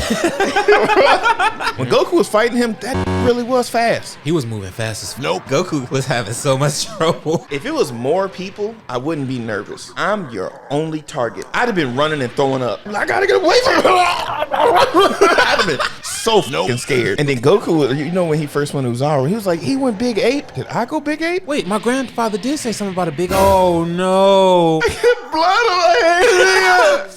When Goku was fighting him, that really was fast.
He was moving fast as fuck.
Nope.
Goku was having so much trouble.
If it was more people, I wouldn't be nervous. I'm your only target. I'd have been running and throwing up. I gotta get away from him. I'd have been so fucking scared. And then Goku, you know when he first went to Uzaru, he was like, he went Big Ape. Did I go Big Ape?
Wait, my grandfather did say something about a big. Oh no!
Blood on my head.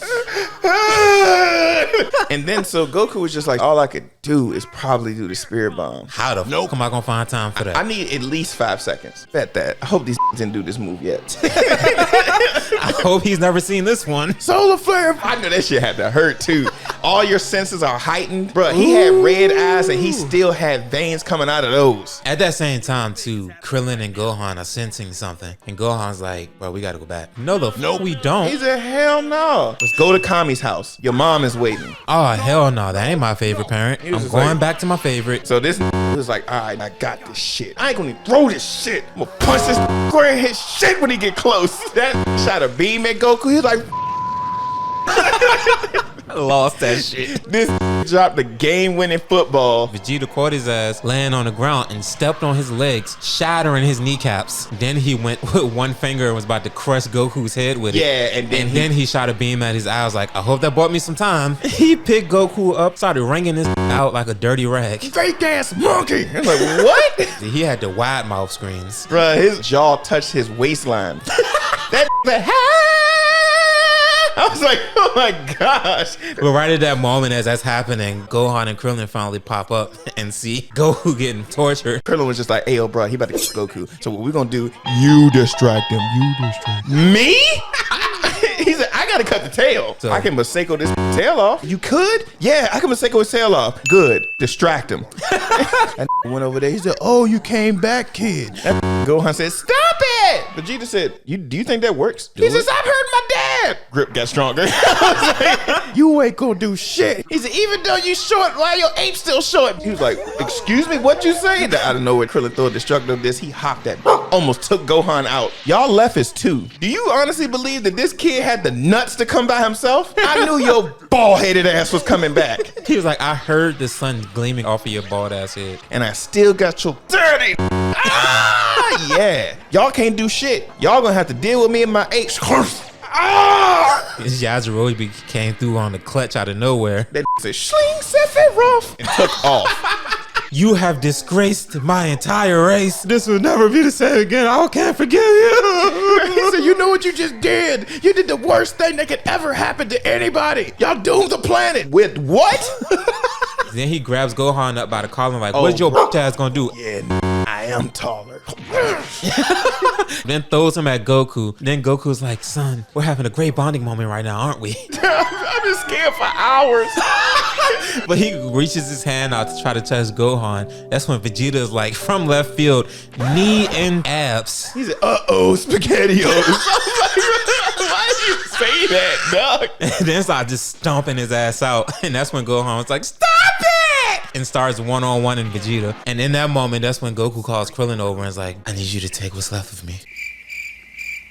And then so Goku was just like, all I could do is probably do the spirit bomb.
How the fuck am I gonna find time for that?
I need at least 5 seconds. Bet that. I hope these didn't do this move yet.
I hope he's never seen this one.
Solar flare. I know that shit had to hurt too. All your senses are heightened. Bruh, he had red eyes and he still had veins coming out of those.
At that same time, too, Krillin and Gohan are sensing something, and Gohan's like, "Bro, we gotta go back." No, the fuck we don't.
He said, hell no. Let's go to Kami's house. Your mom is waiting.
Oh hell no, that ain't my favorite parent.
was
I'm
just
going
like-
back to my favorite.
So this was like, all right, I got this shit. I ain't gonna even throw this shit. I'm gonna punch this square in his shit when he get close. That shot a beam at Goku. He was like,
I lost that shit.
this dropped the game-winning football.
Vegeta caught his ass laying on the ground and stepped on his legs, shattering his kneecaps. Then he went with one finger and was about to crush Goku's head with it.
Yeah, and then
he shot a beam at his eye. I was like, I hope that bought me some time. He picked Goku up, started wringing his out like a dirty rag.
fake ass monkey. I was like, what?
He had the wide mouth screens.
Bruh, his jaw touched his waistline. That I was like, oh my gosh.
But right at that moment, as that's happening, Gohan and Krillin finally pop up and see Goku getting tortured.
Krillin was just like, hey, yo, bro, he about to kill Goku. So what we gonna do, you distract him. You distract him. Me? He said, I gotta cut the tail.
So-
I can Maseko this tail off. You could? Yeah, I can Maseko his tail off. Good. Distract him. And went over there. He said, oh, you came back, kid. And Gohan said, stop it. Vegeta said, do you think that works? He said, stop hurting my dad. Grip got stronger. I was like, you ain't gonna do shit. He said, even though you short, why your ape still short? He was like, excuse me, what you say? Out of nowhere, Krillin threw a destructive this. He hopped that, almost took Gohan out. Y'all left as two. Do you honestly believe that this kid had the nuts to come by himself? I knew your bald-headed ass was coming back.
He was like, I heard the sun gleaming off of your bald ass head.
And I still got your dirty. Yeah. Y'all can't do shit. Y'all gonna have to deal with me and my apes.
Yajirobe came through on the clutch out of nowhere.
That said, Schling Sephiroth, and took off.
You have disgraced my entire race. This will never be the same again. I can't forgive you.
He said, you know what you just did? You did the worst thing that could ever happen to anybody. Y'all doomed the planet. With what?
Then he grabs Gohan up by the collar like, what's your bitch ass gonna do?
Yeah, I am taller.
Then throws him at Goku. Then Goku's like, son, we're having a great bonding moment right now, aren't we?
I've been scared for hours.
But he reaches his hand out to try to touch Gohan. That's when Vegeta is like, from left field, knee and abs.
He said, uh-oh, SpaghettiOs. I was like, why are you say that, dog.
And then start just stomping his ass out. And that's when Gohan was like, stop it! And starts one-on-one in Vegeta. And in that moment, that's when Goku calls Krillin over and is like, I need you to take what's left of me.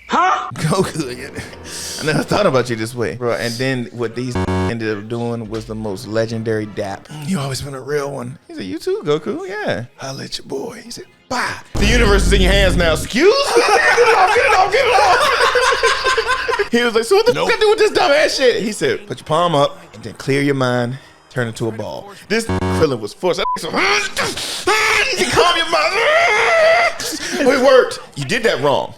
Goku, I never thought about you this way, bro. And then what these ended up doing was the most legendary dap. You always been a real one. He said, you too, Goku. Yeah, I'll let your boy. He said, bye. The universe is in your hands now. Excuse me? Get it off. He was like, so what the fuck I do with this dumb ass shit? He said, put your palm up and then clear your mind. Turn into a ball. This Krillin was forced. So, you calm your mind. It worked. You did that wrong.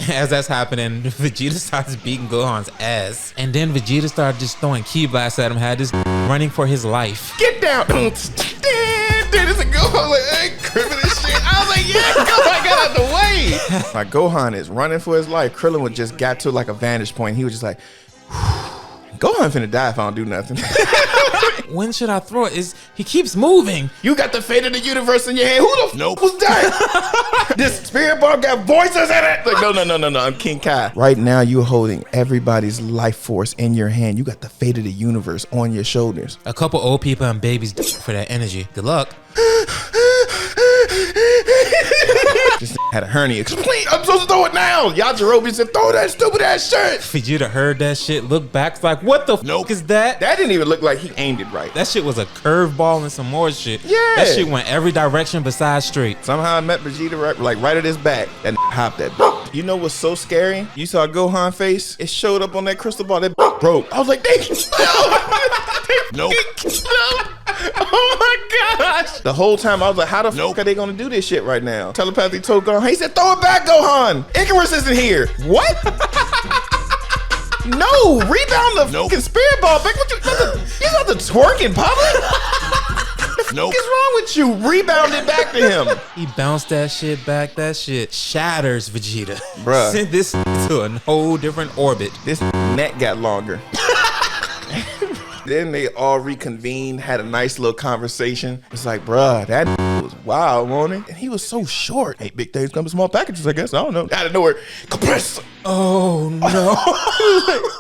As that's happening, Vegeta starts beating Gohan's ass. And then Vegeta started just throwing ki blasts at him, had this running for his life.
Get down. Then it's a Gohan like, hey, crippin' and shit. I was like, yeah, Gohan got out the way. Like Gohan is running for his life. Krillin would just got to like a vantage point. He was just like, Gohan finna die if I don't do nothing.
When should I throw it? He keeps moving.
You got the fate of the universe in your hand. Who the f was that? This spirit ball got voices in it. Like, no. I'm King Kai. Right now, you're holding everybody's life force in your hand. You got the fate of the universe on your shoulders.
A couple old people and babies for that energy. Good luck.
This had a hernia. Please, I'm supposed to throw it now. Yajirobe said, throw that stupid ass shirt.
Vegeta heard that shit, looked back, like, what the f is that?
That didn't even look like he aimed it right.
That shit was a curveball and some more shit.
Yeah.
That shit went every direction besides straight.
Somehow I met Vegeta right at his back and hopped that. You know what's so scary? You saw Gohan face? It showed up on that crystal ball. That broke. I was like, no. Oh my gosh. The whole time I was like, how the fuck are they gonna do this shit right now? Telepathy told Gohan, he said, throw it back, Gohan. Icarus isn't here. What? No, rebound the fucking spirit ball back. What you about to twerk in public? What is wrong with you? Rebound it back to him.
He bounced that shit back. That shit shatters Vegeta.
Bruh.
Sent this to a whole different orbit.
This neck got longer. Then they all reconvened, had a nice little conversation. It's like, bruh, that was wild, wasn't it? And he was so short. Hey, big things come in small packages, I guess. I don't know. Out of nowhere, compress.
Oh no.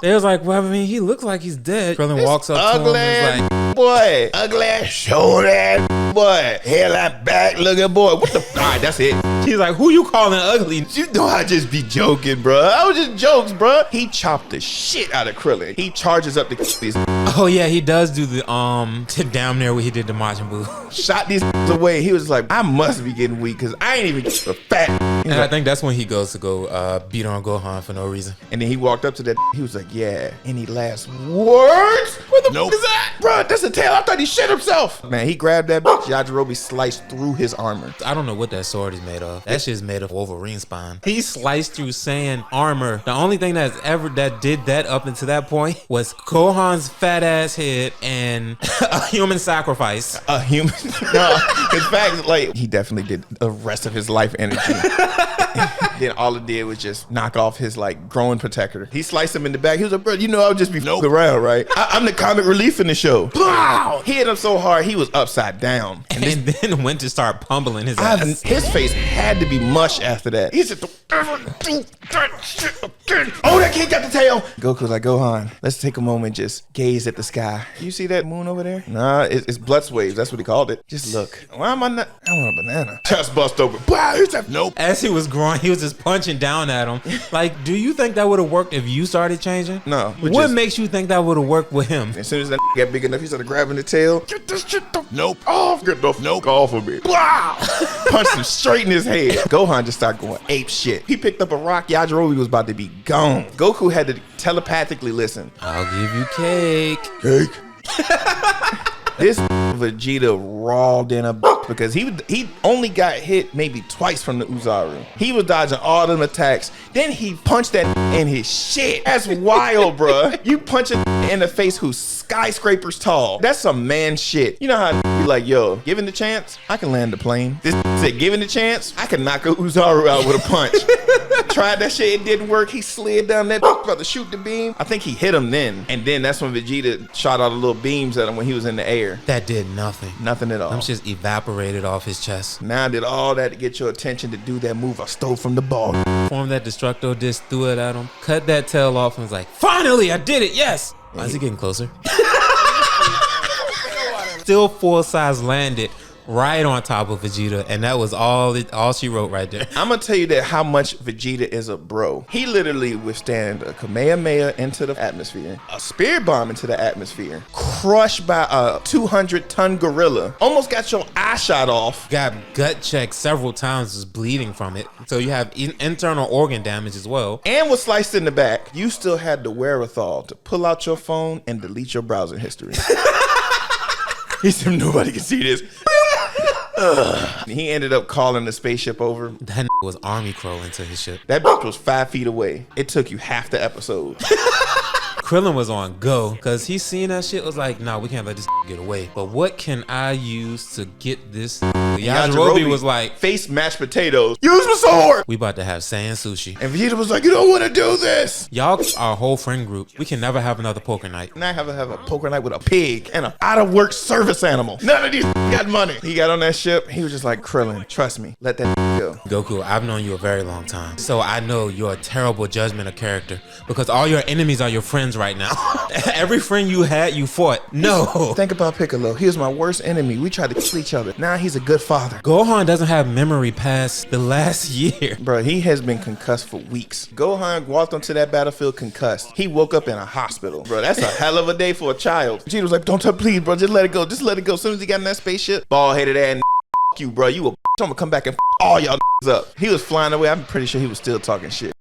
They was like, well, I mean, he looks like he's dead. Krillin walks up to him and is like,
boy, ugly ass shoulder ass boy, hairline back looking boy. What the? All right, that's it.
He's like, who you calling ugly?
You know I just be joking, bruh. I was just jokes, bruh. He chopped the shit out of Krillin. He charges up these.
Oh yeah, he does do the to down there where he did the Majin Buu.
Shot these away. He was like, I must be getting weak because I ain't even fat.
And like, I think that's when he goes to go beat on Gohan for no reason.
And then he walked up to that. He was like, yeah, any last words? What the fuck is that? Bro, that's a tail. I thought he shit himself. Man, he grabbed that bitch. Yajirobe sliced through his armor.
I don't know what that sword is made of. That shit's made of Wolverine spine. He sliced through Saiyan armor. The only thing that did that up until that point was Gohan's fat ass head and a human sacrifice.
A human? No, in fact, like, he definitely did the rest of his life energy. Then all it did was just knock off his like growing protector. He sliced him in the back. He was like, bro, you know I'll just be f***ing around, right? I'm the comic relief in the show. Wow! He hit him so hard he was upside down.
And then went to start pummeling his ass.
His face had to be mush after that. He said, don't ever do that shit again. Oh, that kid got the tail. Goku's like, Gohan, let's take a moment, just gaze at the sky. You see that moon over there? Nah, it's blood waves. That's what he called it. Just look. Why am I not? I want a banana. Chest bust open. Wow, he said, nope.
As he was growing, he was just punching down at him. Like, do you think that would have worked if you started changing?
No.
What makes you think that would have worked with him?
As soon as that got big enough, he started grabbing the tail. Get this shit the nope off. Get the nope off of me. Wow. Punched him straight in his head. Gohan just started going ape shit. He picked up a rock. Yajirobe was about to be gone. Goku had to telepathically listen.
I'll give you cake.
Cake. This Vegeta rawled in a because he only got hit maybe twice from the Uzaru. He was dodging all them attacks. Then he punched that in his shit. That's wild, bruh. You punch a in the face who's skyscrapers tall. That's some man shit. You know how be like, yo, given the chance, I can land the plane. This said, given the chance, I can knock a Uzaru out with a punch. Tried that shit, it didn't work. He slid down that about to shoot the beam. I think he hit him then. And then that's when Vegeta shot all the little beams at him when he was in the air.
That did nothing.
Nothing at all.
Them just evaporated off his chest.
Now I did all that to get your attention to do that move I stole from the ball.
Formed that Destructo disc, threw it at him, cut that tail off, and was like, finally, I did it, yes! Why is he getting closer? Still full size landed right on top of Vegeta, and that was all she wrote right there.
I'm gonna tell you that how much Vegeta is a bro. He literally withstand a Kamehameha into the atmosphere, a spirit bomb into the atmosphere, crushed by a 200-ton gorilla, almost got your eye shot off.
Got gut checked several times, was bleeding from it. So you have internal organ damage as well.
And was sliced in the back. You still had the wherewithal to pull out your phone and delete your browser history. He said nobody can see this. He ended up calling the spaceship over.
That was army crawling to his ship.
That bitch was 5 feet away. It took you half the episode.
Krillin was on go because he seen that shit, was like, nah, we can't let this get away. But what can I use to get this? Yajirobe was like,
face mashed potatoes. Use my sword.
we about to have Saiyan sushi.
And Vegeta was like, you don't want to do this.
Y'all are a whole friend group. We can never have another poker night.
Now I have a poker night with a pig and an out-of-work service animal. None of these got money. He got on that ship. He was just like, Krillin, trust me. Let that go.
Goku, I've known you a very long time. So I know you're a terrible judgment of character because all your enemies are your friends right now. Every friend you had, you fought. No.
Think about Piccolo. He was my worst enemy. We tried to kill each other. Now he's a good father.
Gohan doesn't have memory past the last year.
Bro, he has been concussed for weeks. Gohan walked onto that battlefield concussed. He woke up in a hospital. Bro, that's a hell of a day for a child. Vegeta was like, don't touch, please, bro. Just let it go. Just let it go. As soon as he got in that spaceship, bald-headed ass, you, bro. You a I'm gonna come back and all y'all up. He was flying away. I'm pretty sure he was still talking shit.